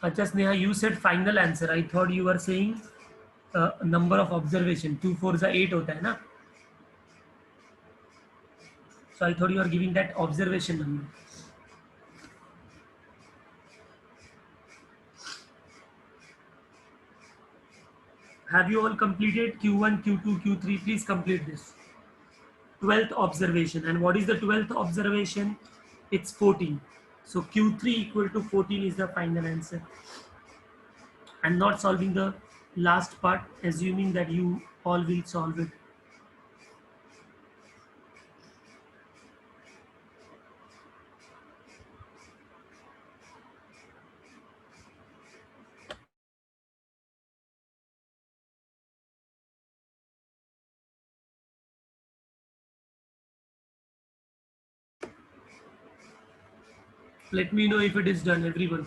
Acha Sneha, you said final answer. I thought you were saying number of observation. 2 4 जा 8 होता है ना. So I thought you are giving that observation number. Have you all completed Q1, Q2, Q3? Please complete this. 12th observation. And what is the 12th observation? It's 14. So Q3 equal to 14 is the final answer. I'm not solving the last part, assuming that you all will solve it. Let me know if it is done, everyone.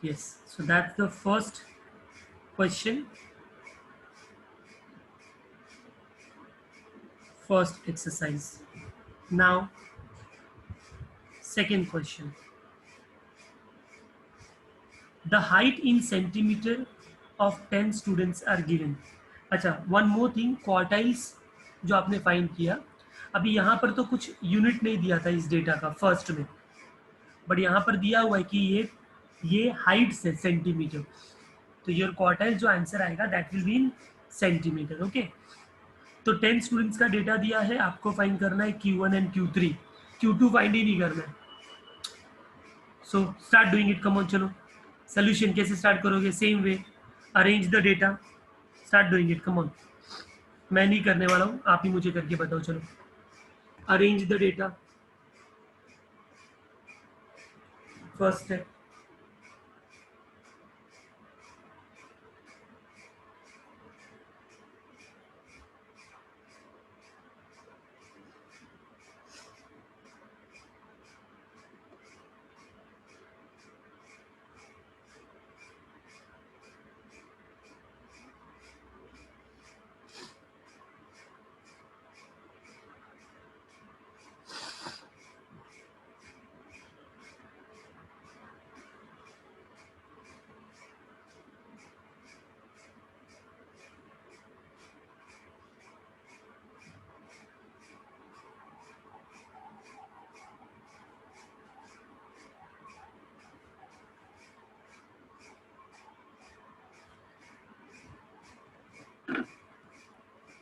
Yes, so that's the first question, first exercise. Now, second question. The height in centimeter of 10 students are given. अच्छा, one more thing, quartiles जो आपने find किया, अभी यहाँ पर तो कुछ unit नहीं दिया था इस डेटा का फर्स्ट में, बट यहाँ पर दिया हुआ है कि ये हाइट से सेंटीमीटर, तो योर क्वार्टाइल जो आंसर आएगा that will be in centimetre. Okay, तो 10 स्टूडेंट्स का डेटा दिया है, आपको फाइंड करना है Q1 and Q3. Q2 find ही नहीं करना है. So start doing it, come on, चलो. सोल्यूशन कैसे स्टार्ट करोगे? Same way, arrange the data, start doing it, come on. मैं नहीं करने वाला हूँ, आप ही मुझे करके बताओ. चलो, arrange the data. First step,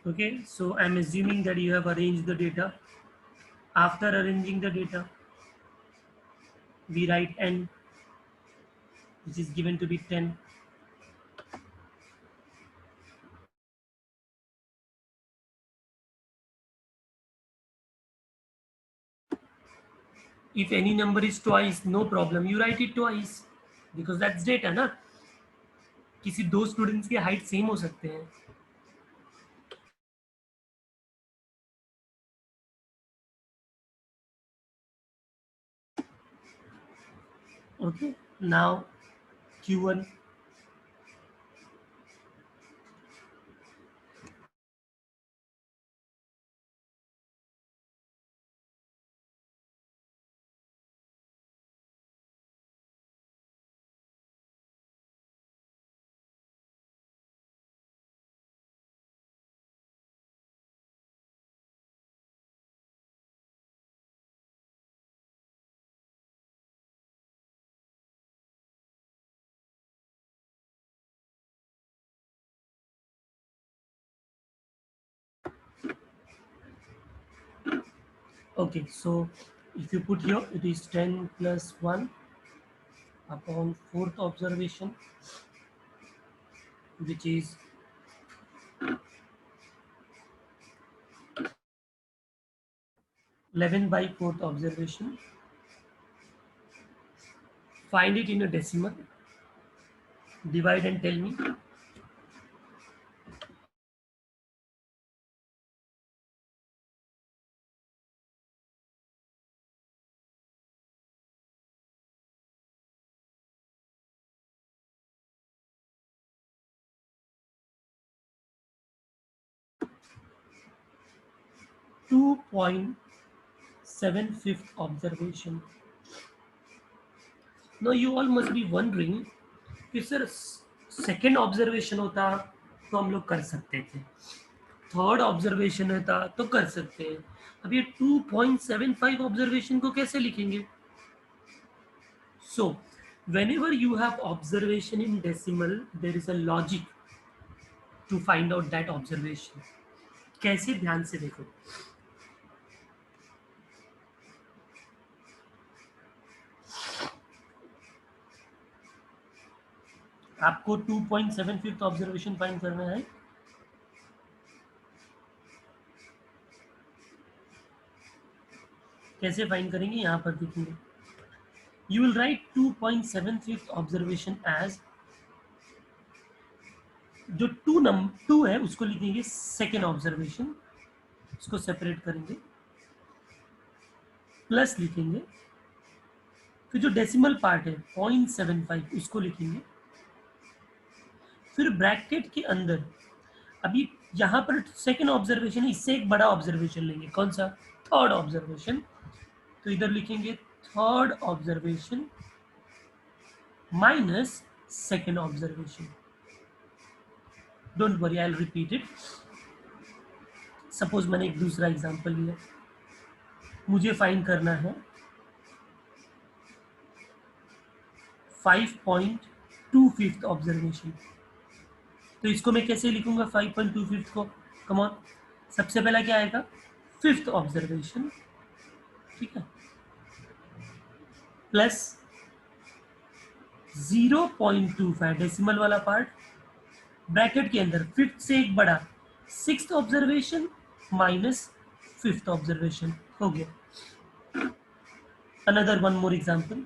okay, so I'm assuming that you have arranged the data. After arranging the data, we write n, which is given to be 10. If any number is twice, no problem, you write it twice, because that's data ना. किसी दो students की height same हो सकते हैं. Okay, now Q1. Okay, so if you put here, it is 10 plus 1 upon fourth observation, which is 11 by fourth observation. Find it in a decimal, divide and tell me. 2.75th observation. Now you all must be wondering कि sir second observation होता तो हम लोग कर सकते थे, third observation होता तो कर सकते हैं, अब ये 2.75 ऑब्जर्वेशन को कैसे लिखेंगे? So whenever you have observation in decimal, there is a logic to find out that observation. कैसे? ध्यान से देखो, आपको 2.75 ऑब्जर्वेशन फाइंड करना है। कैसे फाइंड करेंगे? यहां पर देखेंगे, you will write 2.75 observation as, जो 2 है उसको लिखेंगे सेकेंड ऑब्जर्वेशन, उसको सेपरेट करेंगे, प्लस लिखेंगे, फिर जो डेसिमल पार्ट है 0.75 उसको लिखेंगे, फिर ब्रैकेट के अंदर अभी यहाँ पर सेकेंड ऑब्जर्वेशन है, इससे एक बड़ा ऑब्जर्वेशन लेंगे, कौन सा? थर्ड ऑब्जर्वेशन, तो इधर लिखेंगे third observation minus second observation. Don't worry, I will repeat it. Suppose मैंने एक दूसरा एग्जांपल लिया, मुझे फाइंड करना है 5.25 ऑब्जर्वेशन, तो इसको मैं कैसे लिखूंगा 5.25 को? कम ऑन, सबसे पहला क्या आएगा? फिफ्थ ऑब्जर्वेशन, ठीक है, प्लस 0.25 डेसिमल वाला पार्ट, ब्रैकेट के अंदर फिफ्थ से एक बड़ा sixth observation minus fifth observation, हो गया। Another one more example,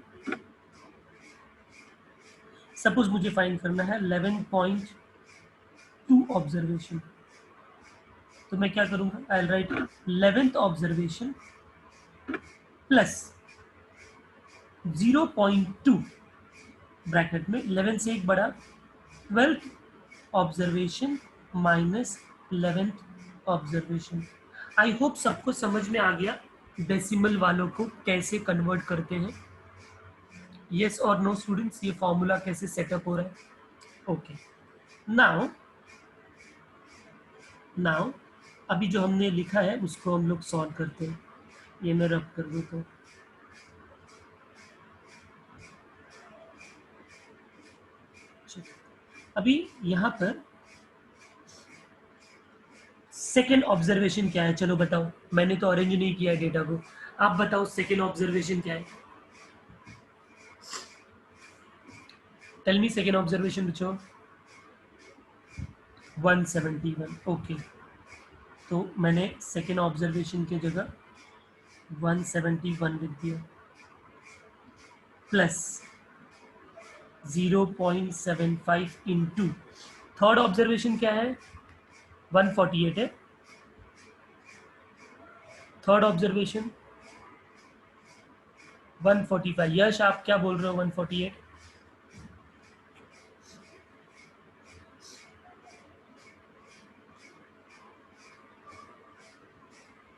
suppose मुझे फाइंड करना है 11.2 ऑब्जर्वेशन, तो मैं क्या करूंगा? I will write 11th observation plus 0.2 bracket में 11 से एक बड़ा 12th observation minus 11th observation. I hope सबको समझ में आ गया डेसिमल वालों को कैसे कन्वर्ट करते हैं। यस और नो स्टूडेंट्स, ये फॉर्मूला कैसे सेटअप हो रहा है? ओके, नाउ अभी जो हमने लिखा है उसको हम लोग सॉल्व करते हैं। ये मैं रब कर देता हूँ। अभी यहाँ पर सेकेंड ऑब्जर्वेशन क्या है? चलो बताओ, मैंने तो अरेंज नहीं किया है डेटा को, आप बताओ सेकेंड ऑब्जर्वेशन क्या है? टेल मी सेकेंड ऑब्जर्वेशन बच्चों। 171, ओके, तो मैंने सेकेंड ऑब्जर्वेशन की जगह 171 लिख दिया, प्लस 0.75 इंटू थर्ड ऑब्जर्वेशन क्या है? 148 है थर्ड ऑब्जर्वेशन, 145। यश आप क्या बोल रहे हो? 148?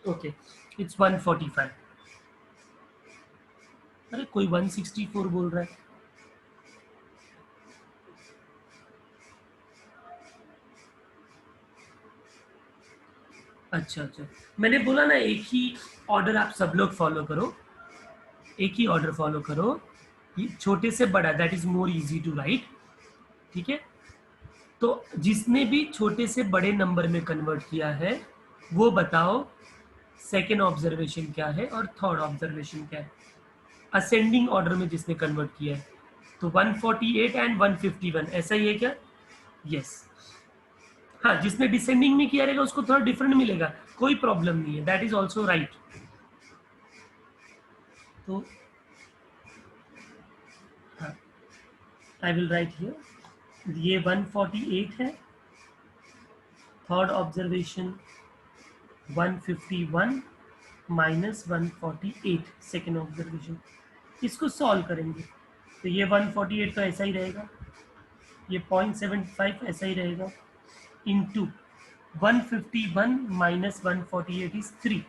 Okay, it's 145। अरे कोई 164 बोल रहा है। अच्छा, मैंने बोला ना एक ही ऑर्डर आप सब लोग फॉलो करो, एक ही ऑर्डर फॉलो करो, छोटे से बड़ा, that is more easy to write, ठीक है? तो जिसने भी छोटे से बड़े नंबर में कन्वर्ट किया है वो बताओ सेकेंड ऑब्जर्वेशन क्या है और थर्ड ऑब्जर्वेशन क्या है, असेंडिंग ऑर्डर में जिसने कन्वर्ट किया है। तो 148 एंड 151 ऐसा ही है क्या? यस। हाँ, जिसने डिसेंडिंग में किया रहेगा उसको थोड़ा डिफरेंट मिलेगा, कोई प्रॉब्लम नहीं है, दैट इज ऑल्सो राइट। तो हाँ, आई विल राइट हियर, ये 148 है, third observation 151 minus 148 second observation, इसको सॉल्व करेंगे तो ये 148 तो ऐसा ही रहेगा, ये 0.75 ऐसा ही रहेगा, into 151 minus 148 is 3,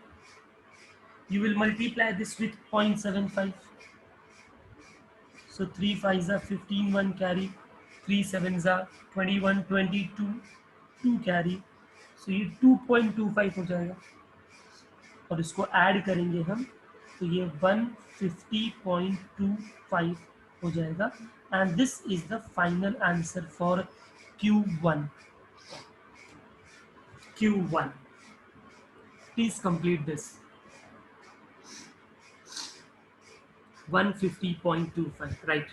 You will multiply this with 0.75. So 3 5s are 15, 1 carry, 3 7s are 21, 22, 2 carry. So ये 2.25 हो जाएगा और इसको ऐड करेंगे हम तो ये 150.25 हो जाएगा and this is the final answer for Q1. Q1. Please complete this. 150.25, right?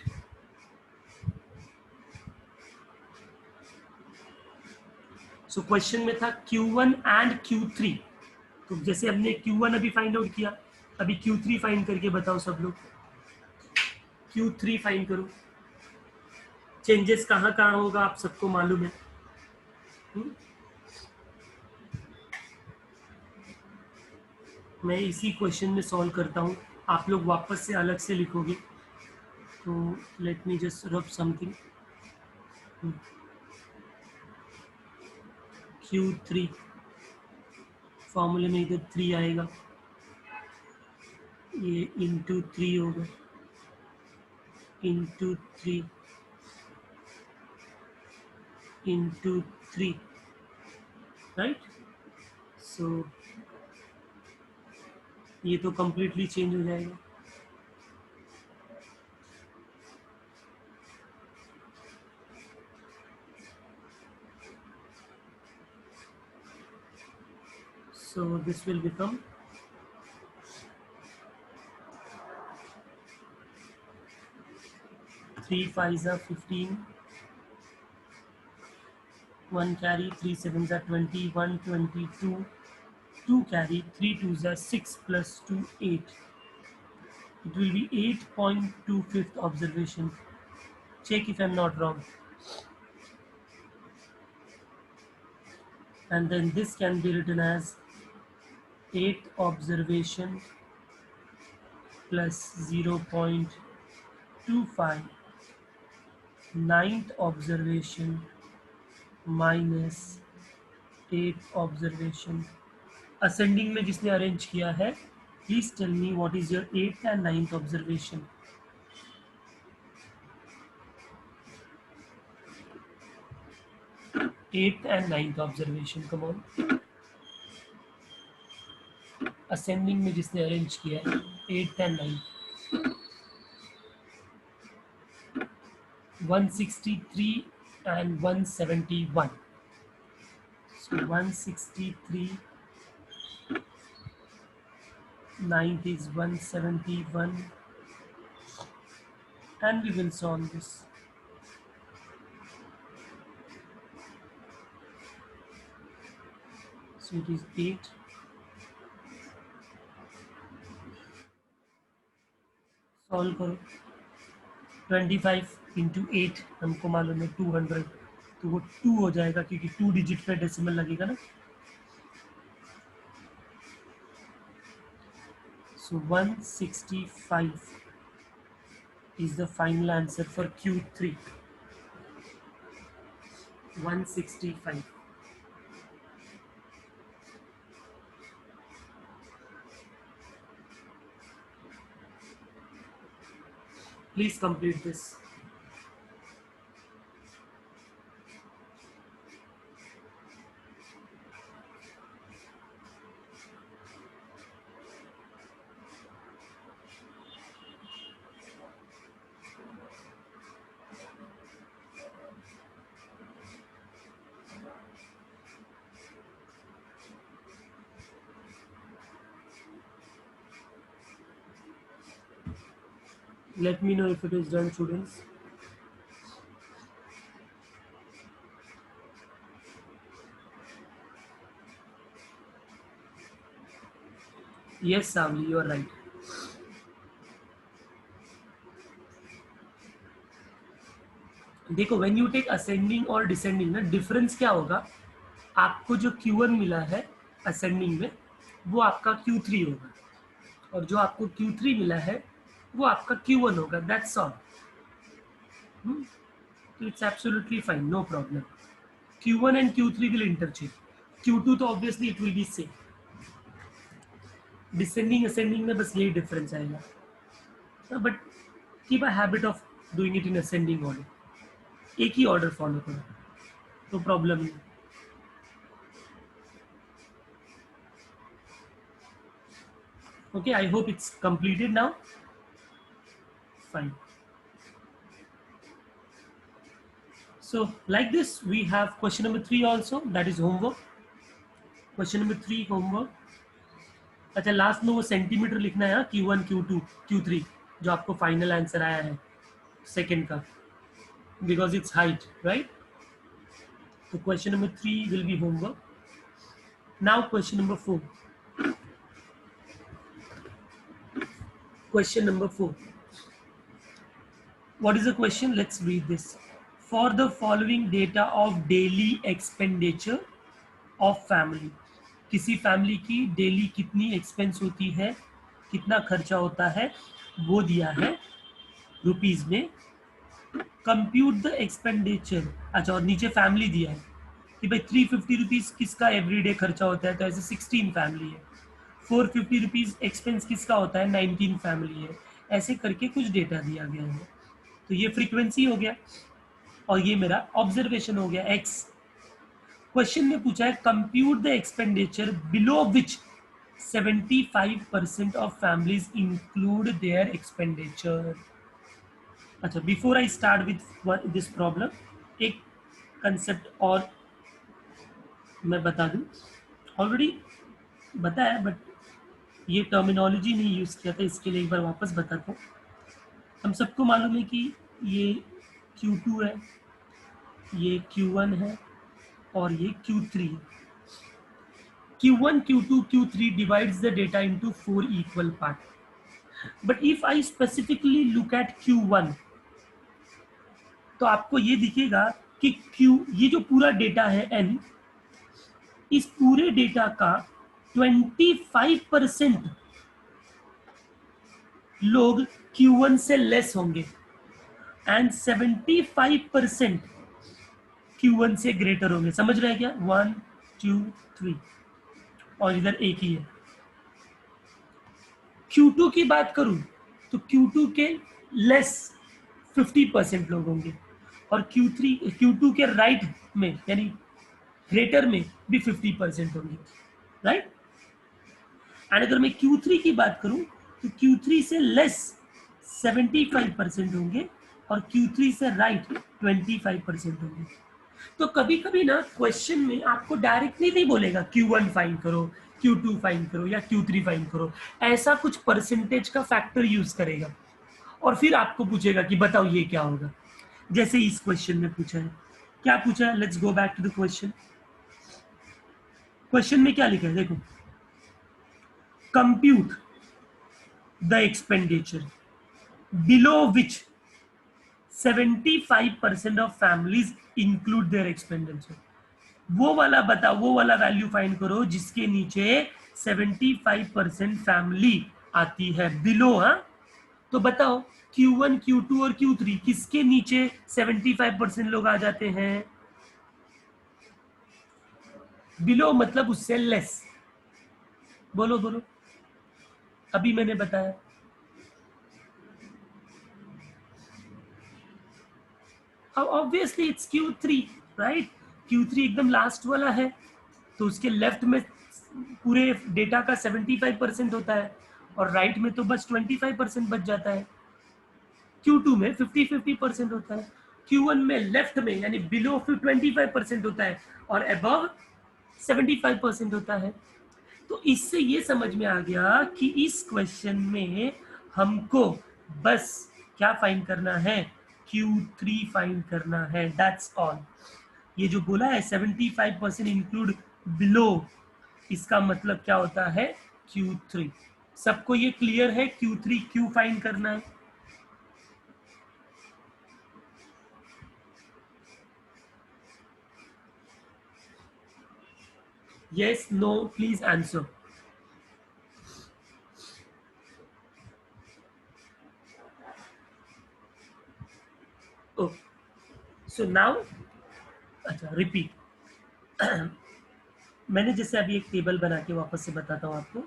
So question में था Q1 एंड Q3. तो जैसे हमने Q1 अभी फाइंड आउट किया, अभी Q3 फाइंड करके बताओ सब लोग. Q3 फाइंड करो. चेंजेस कहाँ कहाँ होगा आप सबको मालूम है. मैं इसी क्वेश्चन में सॉल्व करता हूँ, आप लोग वापस से अलग से लिखोगे. तो लेट मी जस्ट रब समथिंग. Q3 फॉर्मूले में इधर 3 आएगा, ये इंटू 3 होगा, इंटू 3 इंटू 3, राइट. सो ये तो कंप्लीटली चेंज हो जाएगा. So this will become 3 5s are 15, 1 carry, 3 7s are 21, 22, 2 carry, 3 2s are 6 plus 2 8. It will be 8.25th observation. Check if I'm not wrong. And then this can be written as 8th observation plus 0.25, 9th observation minus 8th observation. Ascending में जिसने arrange किया है, please tell me what is your 8th and 9th observation. 8th and 9th observation, come on. Ascending में जिसने arrange किया है 8th and 9th. 163 and 171. So 163, 9th is 171, and we will solve this. So it is 8. Solve करो. 25 into 8 हमको मालूम है 200, तो वो 2 हो जाएगा क्योंकि 2 डिजिट पे डेसिमल लगेगा ना. So 165 is the final answer for Q3. 165. Please complete this. Let me know if it is done, students. Yes, Savli, you are right. देखो when you take ascending और descending ना डिफरेंस क्या होगा, आपको जो Q1 मिला है ascending में वो आपका Q3 होगा और जो आपको Q3 मिला है वो आपका Q1 होगा. That's all. It's absolutely fine, no problem. Q1 and Q3 will interchange. Q2 तो obviously it will be same. Descending ascending में बस यही डिफरेंस आएगा, but keep a habit of doing it in ascending order, एक ही order follow करो तो problem नहीं। Okay, I hope it's completed now. Fine. So like this, we have question number 3 also, that is homework. Question number 3 homework. अच्छा, last में वो centimetre लिखना है, Q1 Q2 Q3 जो आपको फाइनल आंसर आया है सेकेंड का, बिकॉज इट्स हाइट, राइट? तो question number 3 will be homework. Now question number 4. Question number 4. What is the question? Let's read this. For the following data of daily expenditure of family, किसी family की daily कितनी expense होती है, कितना खर्चा होता है, वो दिया है रुपीज में. Compute the expenditure. अच्छा, और नीचे फैमिली दिया है कि भाई 350 रुपीज किसका एवरीडे खर्चा होता है, तो ऐसे 16 फैमिली है. 450 रुपीज एक्सपेंस किसका होता है, 19 फैमिली है. ऐसे करके कुछ डेटा दिया गया है. तो ये फ्रीक्वेंसी हो गया और ये मेरा ऑब्जर्वेशन हो गया एक्स. क्वेश्चन में पूछा है compute the expenditure below which 75% of families include their expenditure. अच्छा, before I start with this problem, एक कंसेप्ट और मैं बता दूं. ऑलरेडी बताया बट ये टर्मिनोलॉजी नहीं यूज किया था, इसके लिए एक बार वापस बताता हूँ. हम सबको मालूम है कि ये Q2 है, ये Q1 है और ये Q3 है. Q1, Q2, Q3 divides the data into 4 equal part. But if I specifically look at Q1, तो आपको ये दिखेगा कि ये जो पूरा डेटा है N, इस पूरे डेटा का 25% लोग Q1 से लेस होंगे एंड 75% Q1 से ग्रेटर होंगे. समझ रहे हैं क्या? 1 2 3 और इधर एक ही है. Q2 की बात करूं तो Q2 के लेस 50% लोग होंगे और Q2 के राइट में यानी ग्रेटर में भी 50% होंगे, राइट? एंड अगर मैं Q3 की बात करूं तो Q3 से लेस 75% होंगे और Q3 से राइट 25% होंगे. तो कभी कभी ना क्वेश्चन में आपको डायरेक्टली नहीं बोलेगा Q1 फाइंड करो, Q2 फाइंड करो या Q3 फाइंड करो. ऐसा कुछ परसेंटेज का फैक्टर यूज करेगा और फिर आपको पूछेगा कि बताओ ये क्या होगा. जैसे इस क्वेश्चन में पूछा है. क्या पूछा है? Let's go back to the question. Question में क्या लिखा है देखो. Compute the expenditure below which 75% of families include their expenditure. वो वाला बताओ, वो वाला वैल्यू फाइंड करो जिसके नीचे 75% फैमिली आती है बिलो. हाँ, तो बताओ Q1, Q2 और Q3 किसके नीचे 75% लोग आ जाते हैं? बिलो मतलब उससे लेस. बोलो बोलो, अभी मैंने बताया. Obviously it's Q3, right? Q3 एकदम लास्ट वाला है तो उसके लेफ्ट में पूरे डेटा का 75% होता है और राइट में तो बस 25% बच जाता है. Q2 में 50-50% होता है. Q1 में लेफ्ट में यानी बिलो 25% होता है और अबव 75% होता है. तो इससे ये समझ में आ गया कि इस क्वेश्चन में हमको बस क्या फाइंड करना है? Q3 फाइंड करना है, दैट्स ऑल. ये जो बोला है 75% इंक्लूड बिलो, इसका मतलब क्या होता है? Q3. सबको ये क्लियर है? Q3 क्यों फाइंड करना है? Yes, no, please answer. Okay. So now, अच्छा रिपीट. मैंने जैसे अभी एक टेबल बना के वापस से बताता हूँ आपको.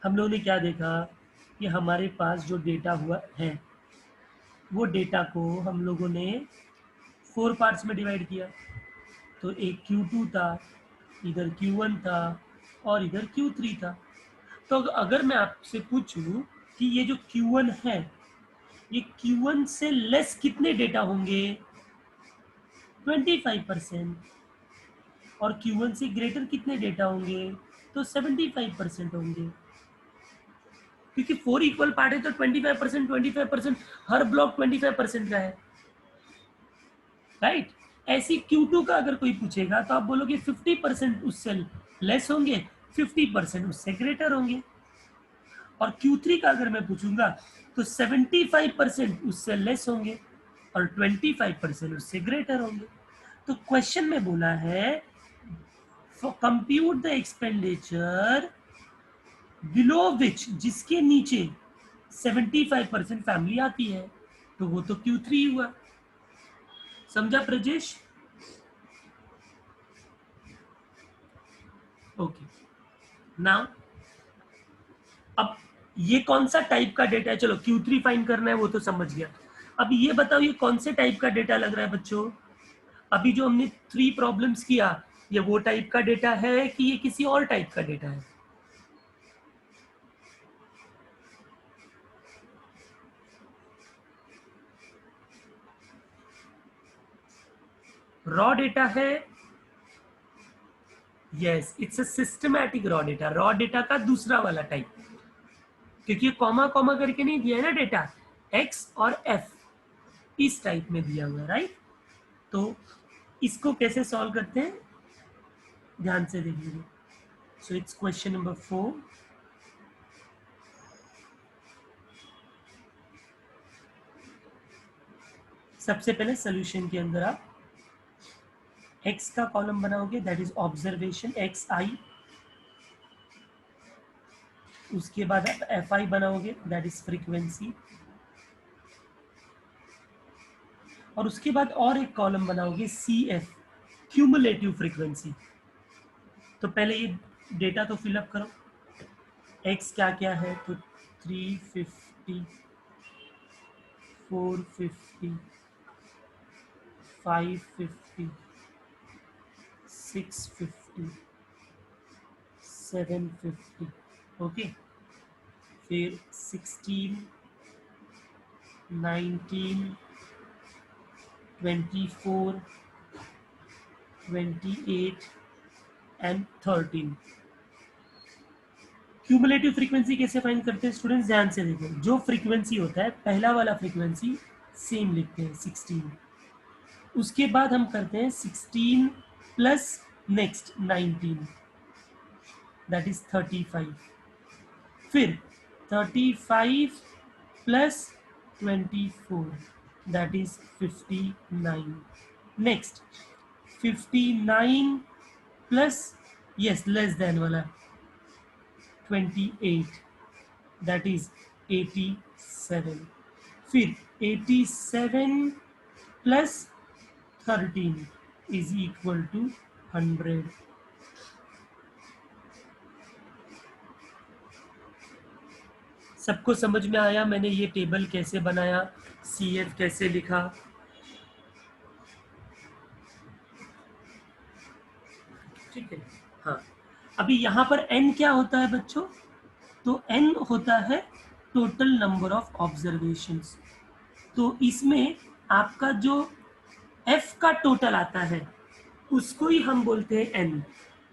हम लोगों ने क्या देखा कि हमारे पास जो डेटा हुआ है वो डेटा को हम लोगों ने 4 पार्ट्स में डिवाइड किया। तो एक Q2 था, इधर Q1 था और इधर Q3 था। तो अगर मैं आपसे पूछूं कि ये जो Q1 है ये Q1 से लेस कितने डेटा होंगे? 25%। और Q1 से ग्रेटर कितने डेटा होंगे? तो 75% होंगे। क्योंकि 4 इक्वल पार्ट है तो 25% हर ब्लॉक 25% का है, राइट। ऐसी Q2 का अगर कोई पूछेगा तो आप बोलोगे 50% उससे लेस होंगे, 50% उससे ग्रेटर होंगे। और Q3 का अगर मैं पूछूंगा तो 75% उससे लेस होंगे और 25% उससे ग्रेटर होंगे। तो क्वेश्चन में बोला है for compute the expenditure below विच, जिसके नीचे 75% फैमिली आती है, तो वो तो Q3 हुआ। समझा प्रजेश? ओके, नाउ अब ये कौन सा टाइप का डेटा है? चलो Q3 फाइंड करना है वो तो समझ गया। अब ये बताओ ये कौन से टाइप का डेटा लग रहा है बच्चों? अभी जो हमने 3 प्रॉब्लम्स किया ये वो टाइप का डेटा है कि ये किसी और टाइप का डेटा है? रॉ डेटा है। Yes, it's a systematic raw data, raw data का दूसरा वाला टाइप। क्योंकि ये कॉमा कॉमा करके नहीं दिया है ना डेटा, एक्स और एफ इस टाइप में दिया हुआ है, राइट। तो इसको कैसे सॉल्व करते हैं ध्यान से देख लीजिए। So it's question number 4। सबसे पहले सोल्यूशन के अंदर आप x का कॉलम बनाओगे, दैट इज ऑब्जर्वेशन एक्स आई। उसके बाद आप एफ आई बनाओगे, दैट इज फ्रीक्वेंसी। और उसके बाद और एक कॉलम बनाओगे सी एफ, क्यूमुलेटिव फ्रीक्वेंसी। तो पहले ये डेटा तो फिलअप करो। x क्या क्या है? तो 350, 450, 550, 650, 750, ओके। फिर 16, 19, 24, 28 एंड 13। क्यूमुलेटिव फ्रीक्वेंसी कैसे फाइंड करते हैं स्टूडेंट्स? ध्यान से देखो, जो फ्रीक्वेंसी होता है पहला वाला फ्रीक्वेंसी सेम लिखते हैं 16। उसके बाद हम करते हैं 16 प्लस नेक्स्ट 19, दैट इज 35। फिर 35 plus 24, that is 59। Next 59 plus yes less than वाला 28, दैट इज 87। फिर 87 प्लस 13 इज इक्वल टू 100। सबको समझ में आया मैंने ये टेबल कैसे बनाया, सी एफ कैसे लिखा? ठीक है। हाँ, अभी यहाँ पर n क्या होता है बच्चों? तो n होता है टोटल नंबर ऑफ ऑब्जर्वेशंस। तो इसमें आपका जो f का टोटल आता है उसको ही हम बोलते हैं n।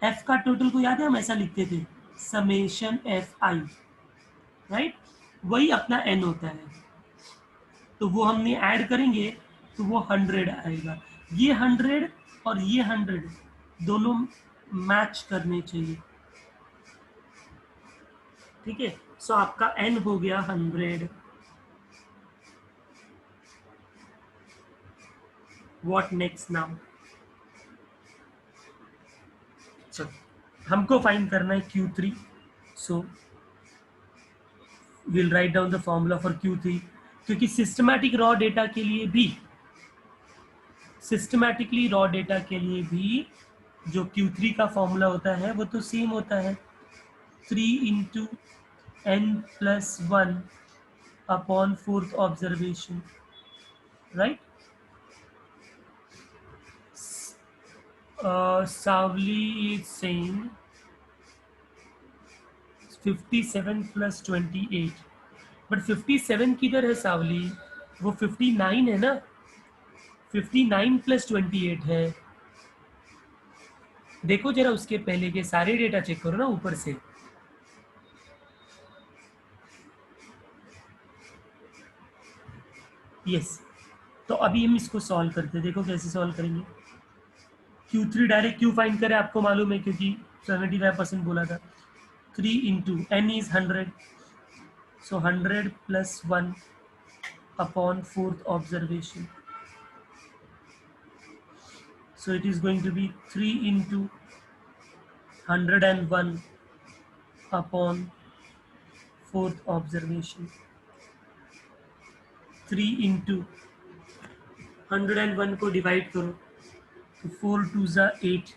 f का टोटल को याद है, हम ऐसा लिखते थे समेशन एफ आई, राइट। वही अपना n होता है। तो वो हमने ऐड करेंगे तो वो 100 आएगा। ये 100 और ये 100 दोनों मैच करने चाहिए, ठीक है। सो आपका n हो गया 100। What next now? चलो हमको फाइंड करना है Q3। So will write down the formula for Q3। क्योंकि सिस्टमैटिक रॉ डेटा के लिए भी, सिस्टमैटिकली रॉ डेटा के लिए भी जो Q3 का फॉर्मूला होता है वो तो सेम होता है, 3 into n+1 upon fourth observation, right? Savli is saying 57 + 28, but 57 किधर है सावली? वो 59 है ना, 59 + 28 है। देखो जरा उसके पहले के सारे डेटा चेक करो ना ऊपर से। यस, तो अभी हम इसको सॉल्व करते हैं, देखो कैसे सॉल्व करेंगे। Q3 डायरेक्ट क्यों फाइंड करें आपको मालूम है, क्योंकि 75% बोला था। 3 into n is 100, so 100 + 1 upon fourth observation, so it is going to be 3 into 101 upon fourth observation। 3 into 101 को डिवाइड करो तो 4 2 ज़ा 8,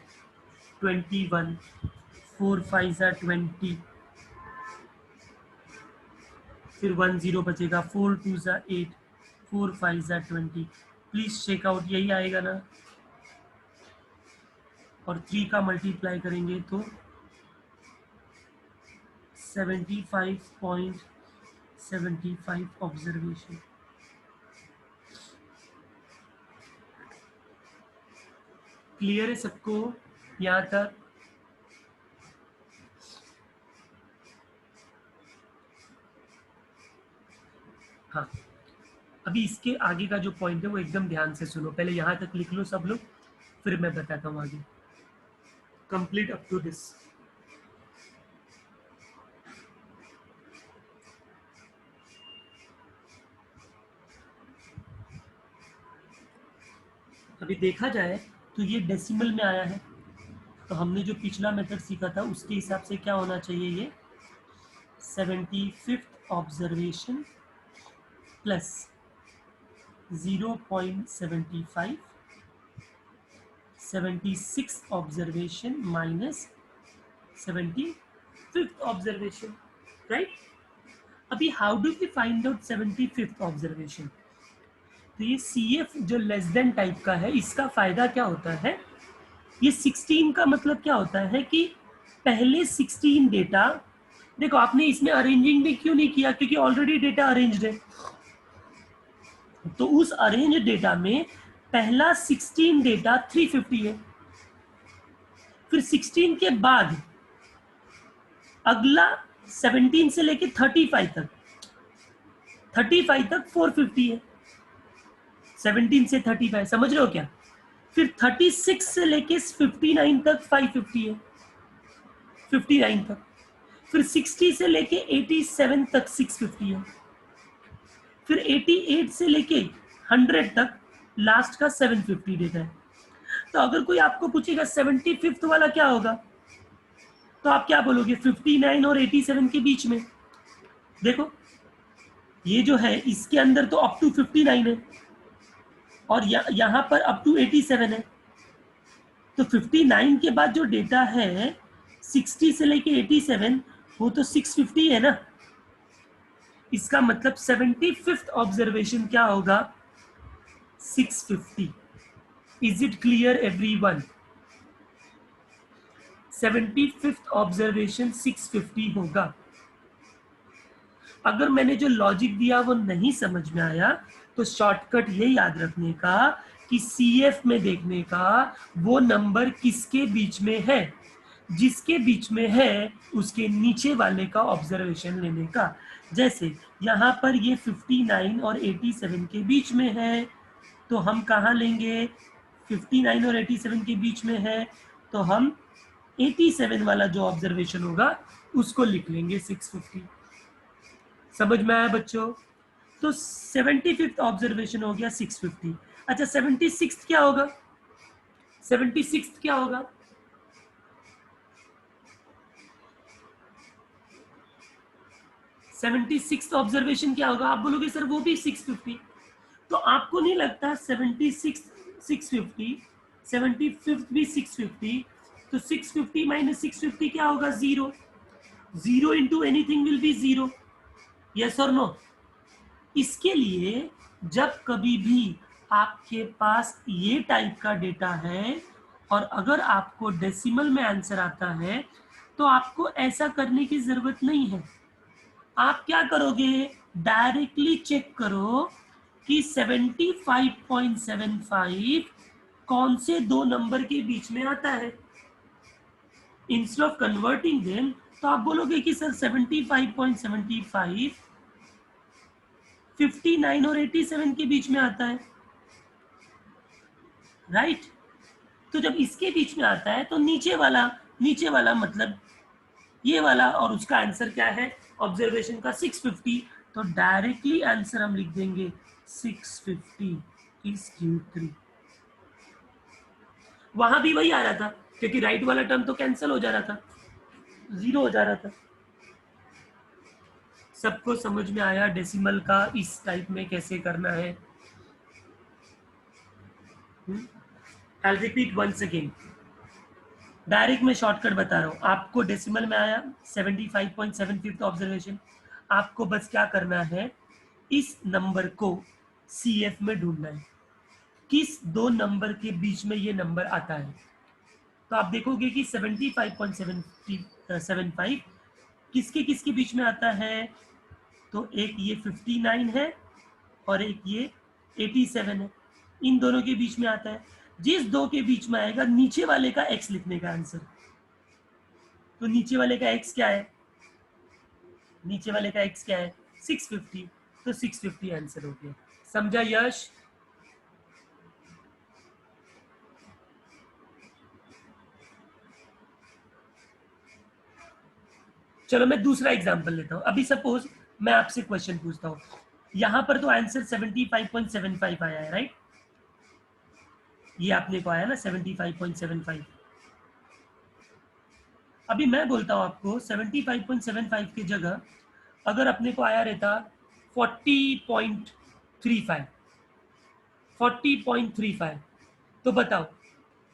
21, 4 5 ज़ा 20, फिर 1 0 बचेगा, 4 2 ज़ा 8, 4 5 ज़ा 20। प्लीज चेक आउट, यही आएगा ना। और 3 का मल्टीप्लाई करेंगे तो 75.75 ऑब्जर्वेशन। क्लियर है सबको यहाँ तक? हाँ, अभी इसके आगे का जो पॉइंट है वो एकदम ध्यान से सुनो, पहले यहाँ तक लिख लो सब लोग, फिर मैं बताता हूँ आगे। Complete up to this. अभी देखा जाए तो ये डेसिमल में आया है, तो हमने जो पिछला मेथड सीखा था उसके हिसाब से क्या होना चाहिए, ये 75th observation plus 0.75, 76th observation minus 75th observation, right? अभी how do we find out 75th observation? तो ये CF जो लेस देन टाइप का है, इसका फायदा क्या होता है, ये 16 का मतलब क्या होता है कि पहले 16 डेटा, देखो आपने इसमें अरेंजिंग भी क्यों नहीं किया, क्योंकि ऑलरेडी डेटा अरेंज्ड है। तो उस अरेंज डेटा में पहला 16 डेटा 350 है, फिर 16 के बाद अगला 17 से लेके 35 तक, 35 तक 450 है, 17 से 35, समझ रहे हो क्या? फिर 36 से लेके 59 तक 550 है, 59 तक, फिर 60 से लेके 87 तक 650 है, फिर 88 से लेके 100 तक लास्ट का 750 डेटा है। तो अगर कोई आपको पूछेगा 75th वाला क्या होगा, तो आप क्या बोलोगे? 59 और 87 के बीच में। देखो ये जो है इसके अंदर तो अप टू 59 है और यहाँ पर अप टू 87 है, तो 59 के बाद जो डेटा है 60 से लेके 87 वो तो 650 है ना। इसका मतलब 75th ऑब्जर्वेशन क्या होगा? 650। Is it clear everyone? 75th observation 650 होगा। अगर मैंने जो लॉजिक दिया वो नहीं समझ में आया तो शॉर्टकट ये याद रखने का कि CF में देखने का वो नंबर किसके बीच में है, जिसके बीच में है उसके नीचे वाले का ऑब्जर्वेशन लेने का। जैसे यहाँ पर ये 59 और 87 के बीच में है, तो हम कहाँ लेंगे? 59 और 87 के बीच में है तो हम 87 वाला जो ऑब्जर्वेशन होगा उसको लिख लेंगे 650। समझ में आया बच्चों? तो 75th ऑब्जर्वेशन हो गया 650। अच्छा 76th क्या होगा? 76th क्या होगा? 76th ऑब्जर्वेशन क्या होगा? आप बोलोगे सर वो भी 650। तो आपको नहीं लगता 76 650, 75th भी 650, तो 650 माइनस 650 क्या होगा? 0। 0 into anything will be 0, yes और नो। इसके लिए जब कभी भी आपके पास ये टाइप का डेटा है और अगर आपको डेसिमल में आंसर आता है तो आपको ऐसा करने की जरूरत नहीं है। आप क्या करोगे, डायरेक्टली चेक करो कि 75.75 कौन से दो नंबर के बीच में आता है। इंस्टेड ऑफ कन्वर्टिंग देम तो आप बोलोगे कि सर 75.75 59 और 87 के बीच में आता है, राइट। तो जब इसके बीच में आता है तो नीचे वाला मतलब ये वाला, और उसका आंसर क्या है ऑब्जर्वेशन का 650, तो डायरेक्टली आंसर हम लिख देंगे 650 इज Q3। वहां भी वही आ रहा था क्योंकि राइट वाला टर्म तो कैंसिल हो जा रहा था, 0 हो जा रहा था। सबको समझ में आया डेसिमल का इस टाइप में कैसे करना है? I repeat once again, direct में शॉर्टकट बता रहा हूँ आपको। डेसिमल में आया 75.75 ऑब्जर्वेशन, आपको बस क्या करना है, इस नंबर को CF में ढूंढना है, किस दो नंबर के बीच में ये नंबर आता है। तो आप देखोगे कि 75.75 किसके किसके बीच में आता है, तो एक ये 59 है और एक ये 87 है, इन दोनों के बीच में आता है। जिस दो के बीच में आएगा नीचे वाले का x लिखने का आंसर। तो नीचे वाले का x क्या है, नीचे वाले का x क्या है 650, तो 650 आंसर हो गया। समझा यश? चलो मैं दूसरा एग्जांपल लेता हूं। अभी सपोज मैं आपसे क्वेश्चन पूछता हूं, यहां पर तो आंसर 75.75 आया है, राइट। ये आपने को आया ना 75.75। अभी मैं बोलता हूं आपको 75.75 की जगह अगर अपने को आया रहता 40.35, 40.35, तो बताओ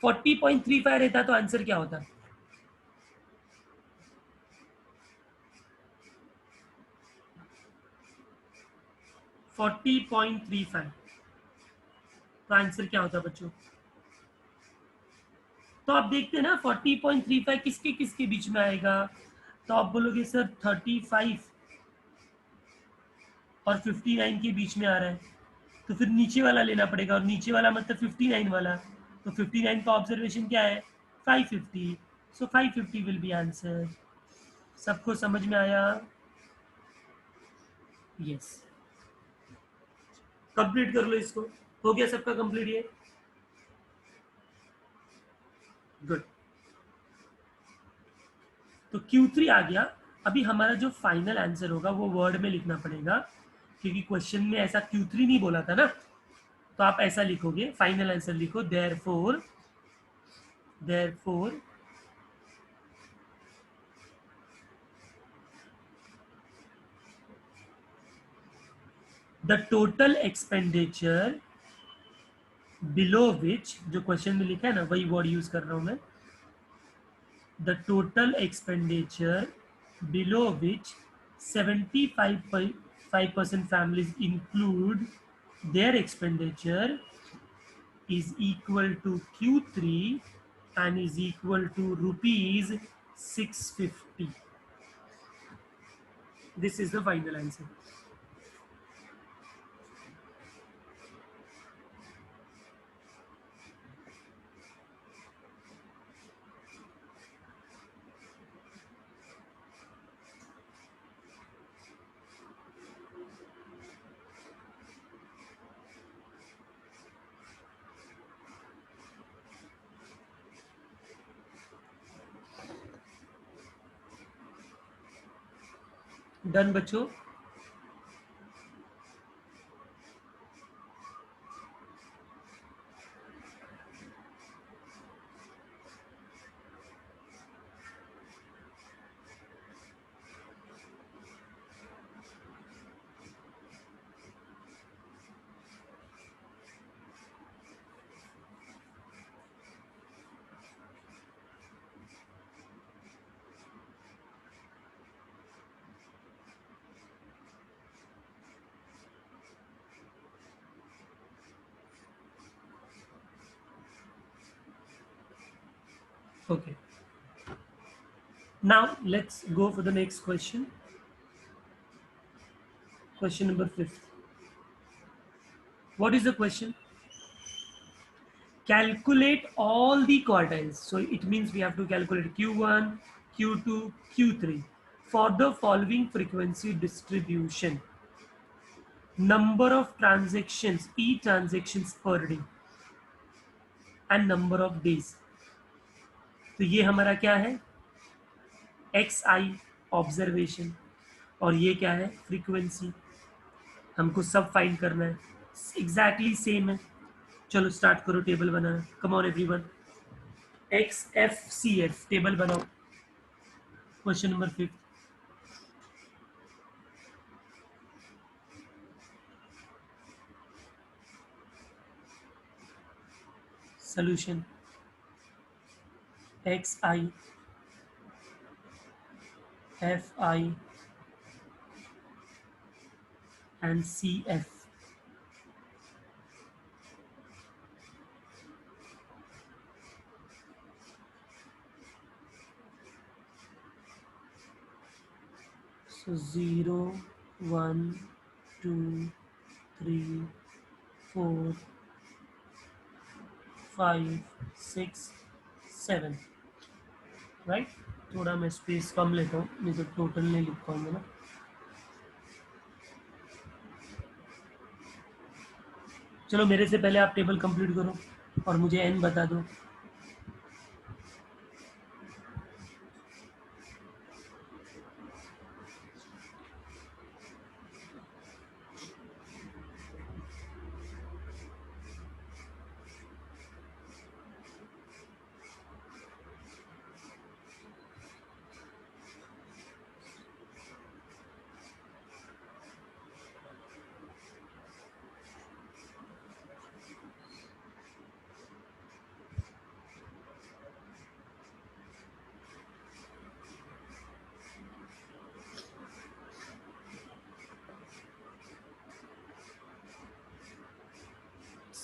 40.35 रहता तो आंसर क्या होता? 40.35, तो आंसर क्या होता बच्चों? तो आप देखते हैं ना 40.35 किसके किसके बीच में आएगा, तो आप बोलोगे सर 35 और 59 के बीच में आ रहा है, तो फिर नीचे वाला लेना पड़ेगा, और नीचे वाला मतलब 59 वाला, तो 59 का ऑब्जर्वेशन क्या है 550, सो 550 विल बी आंसर। सबको समझ में आया? यस। कंप्लीट कर लो इसको, हो गया सबका कंप्लीट ये, गुड। तो Q3 आ गया। अभी हमारा जो फाइनल आंसर होगा वो वर्ड में लिखना पड़ेगा क्योंकि क्वेश्चन में ऐसा Q3 नहीं बोला था ना, तो आप ऐसा लिखोगे, फाइनल आंसर लिखो therefore, therefore the total expenditure below विच, जो क्वेश्चन में लिखा है ना वही वर्ड यूज कर रहा हूं मैं, the total expenditure below which 75% families include their expenditure is equal to Q3 and is equal to rupees 650. This is the final answer. Done बच्चों? Okay. Now let's go for the next question. Question number 5th. What is the question? Calculate all the quartiles. So it means we have to calculate Q1, Q2, Q3 for the following frequency distribution. Number of transactions, E transactions per day and number of days. तो ये हमारा क्या है? XI observation और ये क्या है? Frequency. हमको सब फाइंड करना है. एग्जैक्टली सेम है. चलो स्टार्ट करो टेबल बनाना. Come on everyone. XFCF table बनाओ. Question number 5. Solution XI FI and CF. So 0, 1, 2, 3, 4, 5, 6, 7. Right. थोड़ा मैं स्पेस कम लेता हूँ, नहीं तो टोटल नहीं लिख पाऊंगा ना. चलो मेरे से पहले आप टेबल कंप्लीट करो और मुझे एन बता दो.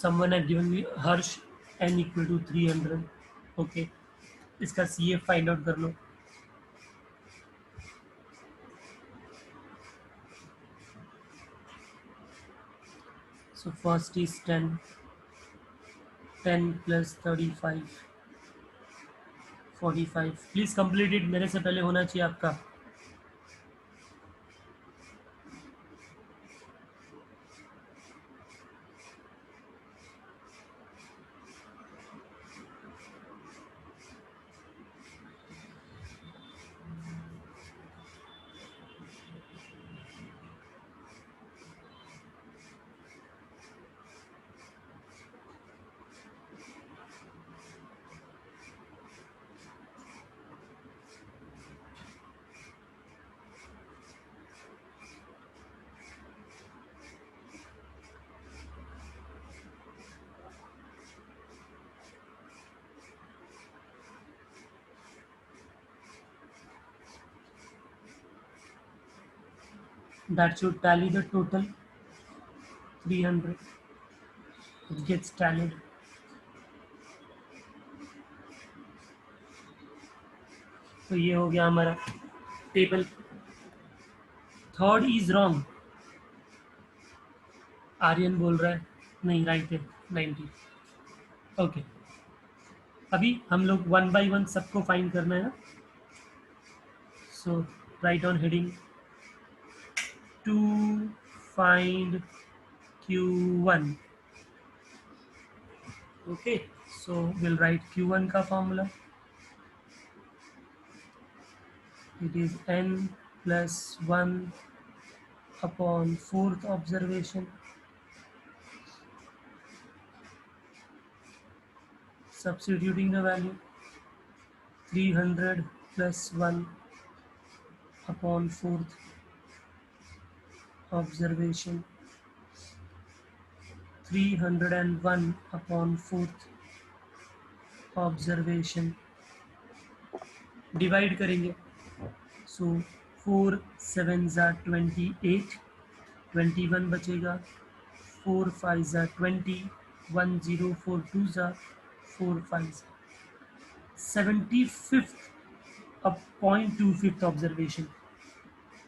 Someone had given me Harsh n equal to 300. Okay. इसका CF फाइंड आउट कर लो. So first is 10. 10 plus 35. 45. Please complete it. मेरे से पहले होना चाहिए आपका. That should tally the total 300. It gets tallied. तो ये हो गया हमारा table. Third is wrong. Aryan बोल रहा है नहीं, राइट है 90. ओके. अभी हम लोग 1 by 1 सबको फाइंड करना है. So write on heading to find Q1. Okay. So will write Q1 का formula. It is n plus 1 upon 4th observation. Substituting the value 300 plus 1 upon 4th observation. 301 upon 4th observation. Divide करेंगे. So 4 7s are 28. 21 बचेगा. 4 5s are 20. 1 0 4 2s are 4 5s. 75th अब 0.25 observation.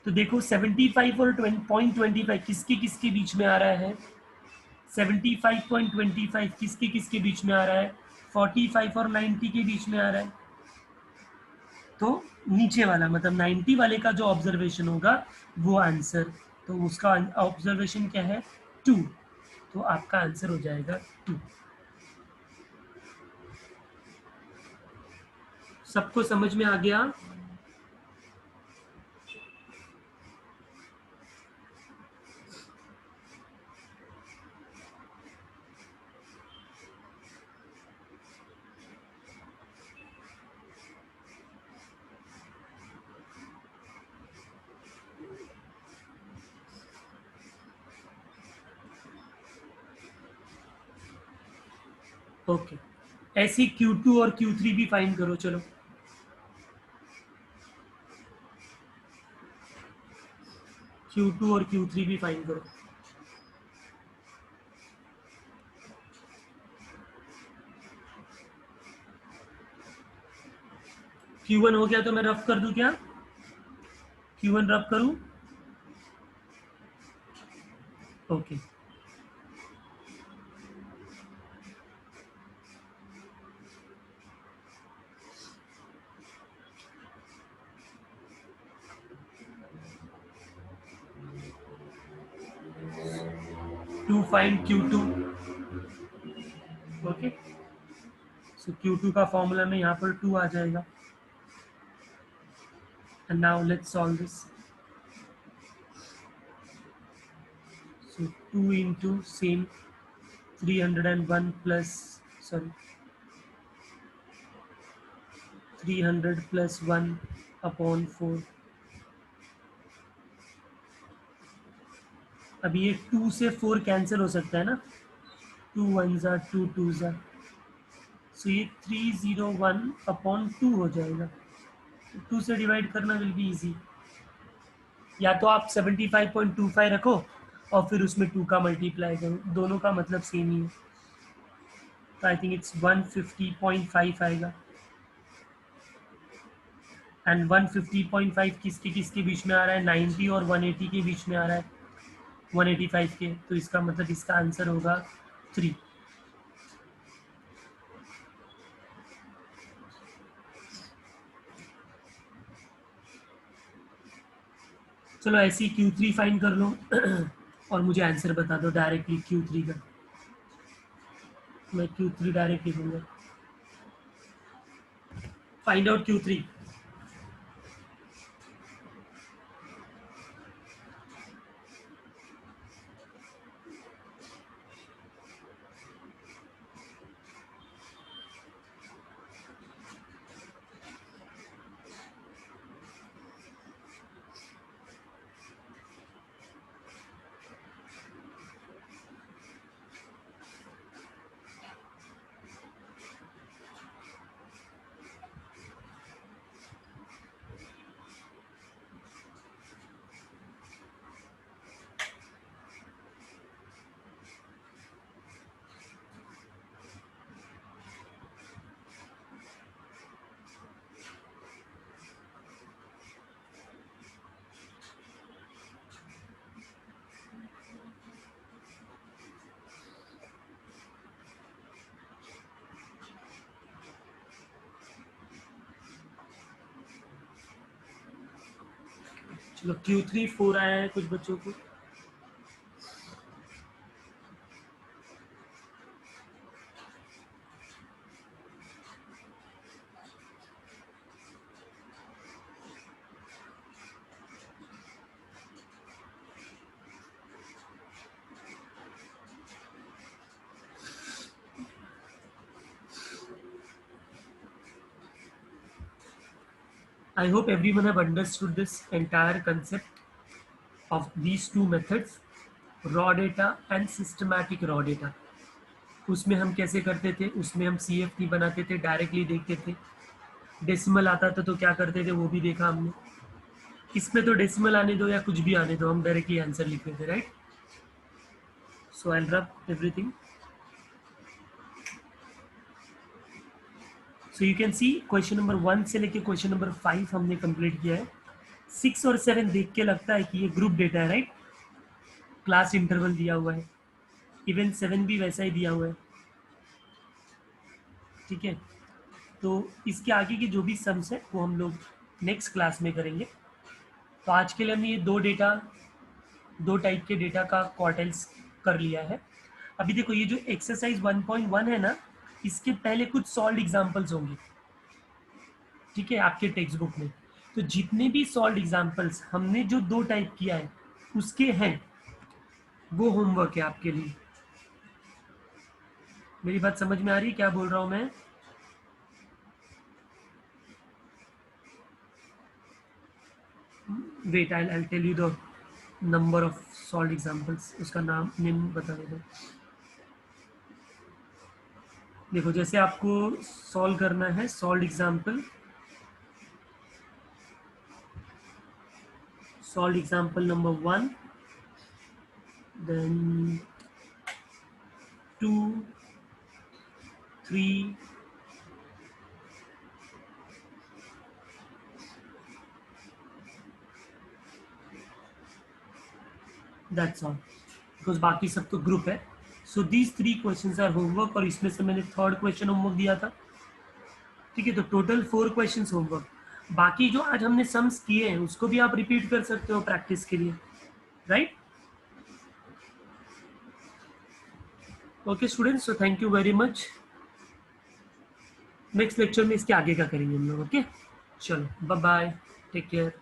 तो देखो 75 और 0.25 किसके किसके बीच में आ रहा है? 75.25 किसके किसके बीच में आ रहा है? 45 और 90 के बीच में आ रहा है। तो नीचे वाला मतलब 90 वाले का जो ऑब्जर्वेशन होगा वो आंसर, तो उसका ऑब्जर्वेशन क्या है? 2। तो आपका आंसर हो जाएगा 2। सबको समझ में आ गया? ओके, ऐसी Q2 और Q3 भी फाइंड करो। चलो Q2 और Q3 भी फाइंड करो। Q1 हो गया तो मैं रफ कर दूं क्या? Q1 रफ करूं? Okay, 2 find Q2। ओके, सो Q2 का फॉर्मूला में यहाँ पर 2 आ जाएगा। And now let's solve this. So 2 into same 301 plus, sorry 300 plus 1 upon 4। अब ये 2 से 4 कैंसिल हो सकता है ना, 2 1 ज़ा 2 2 ज़ा, सो ये 301 अपॉन 2 हो जाएगा। 2 से डिवाइड करना विल बी इजी। या तो आप 75.25 रखो और फिर उसमें 2 का मल्टीप्लाई करो, दोनों का मतलब सेम ही है। तो आई थिंक इट्स 150.5 आएगा। एंड 150.5 किसके किसके बीच में आ रहा है? 90 और 180 के बीच में आ रहा है, 185 के। तो इसका मतलब इसका आंसर होगा 3। चलो ऐसे ही Q3 फाइंड कर लो और मुझे आंसर बता दो डायरेक्टली Q3 का। मैं Q3 डायरेक्ट लिखूंगा। Find out Q3। चलो Q3 4 आया है कुछ बच्चों को। I hope everyone have understood this entire concept of these two methods, raw data and systematic raw data। उसमें हम कैसे करते थे? उसमें हम CFT बनाते थे, डायरेक्टली देखते थे। डेसिमल आता था तो क्या करते थे वो भी देखा हमने। इसमें तो डेसिमल आने दो या कुछ भी आने दो, हम डायरेक्टली आंसर लिखते थे, राइट? सो आई रब everything. So you can see question number 1 से लेके क्वेश्चन नंबर 5 हमने कंप्लीट किया है। 6 और 7 देख के लगता है कि ये ग्रुप डेटा है, राइट? क्लास इंटरवल दिया हुआ है, इवन 7 भी वैसा ही दिया हुआ है, ठीक है। तो इसके आगे की जो भी सम्स है वो हम लोग नेक्स्ट क्लास में करेंगे। तो आज के लिए हमने ये दो टाइप के डेटा का क्वार्टाइल्स कर लिया है। अभी देखो ये जो एक्सरसाइज 1.1 है ना, इसके पहले कुछ सॉल्व एग्जांपल्स होंगे, ठीक है, आपके टेक्स्ट बुक में। तो जितने भी सॉल्व एग्जांपल्स हमने जो दो टाइप किया है उसके हैं, वो होमवर्क है आपके लिए। मेरी बात समझ में आ रही है क्या बोल रहा हूं मैं? Wait, I tell you the number of solve examples, उसका नेम बता देता हूँ। देखो जैसे आपको सॉल्व करना है solve example number 1, then 2, 3, that's all, because बाकी सब तो ग्रुप है। So these 3 questions are homework, और इसमें से मैंने थर्ड क्वेश्चन होमवर्क दिया था, ठीक है। तो टोटल 4 क्वेश्चंस होमवर्क। बाकी जो आज हमने सम्स किए हैं उसको भी आप रिपीट कर सकते हो प्रैक्टिस के लिए, right? Okay students, so thank you very much. Next lecture में इसके आगे का करेंगे हम लोग, ओके? चलो बाय बाय, टेक केयर।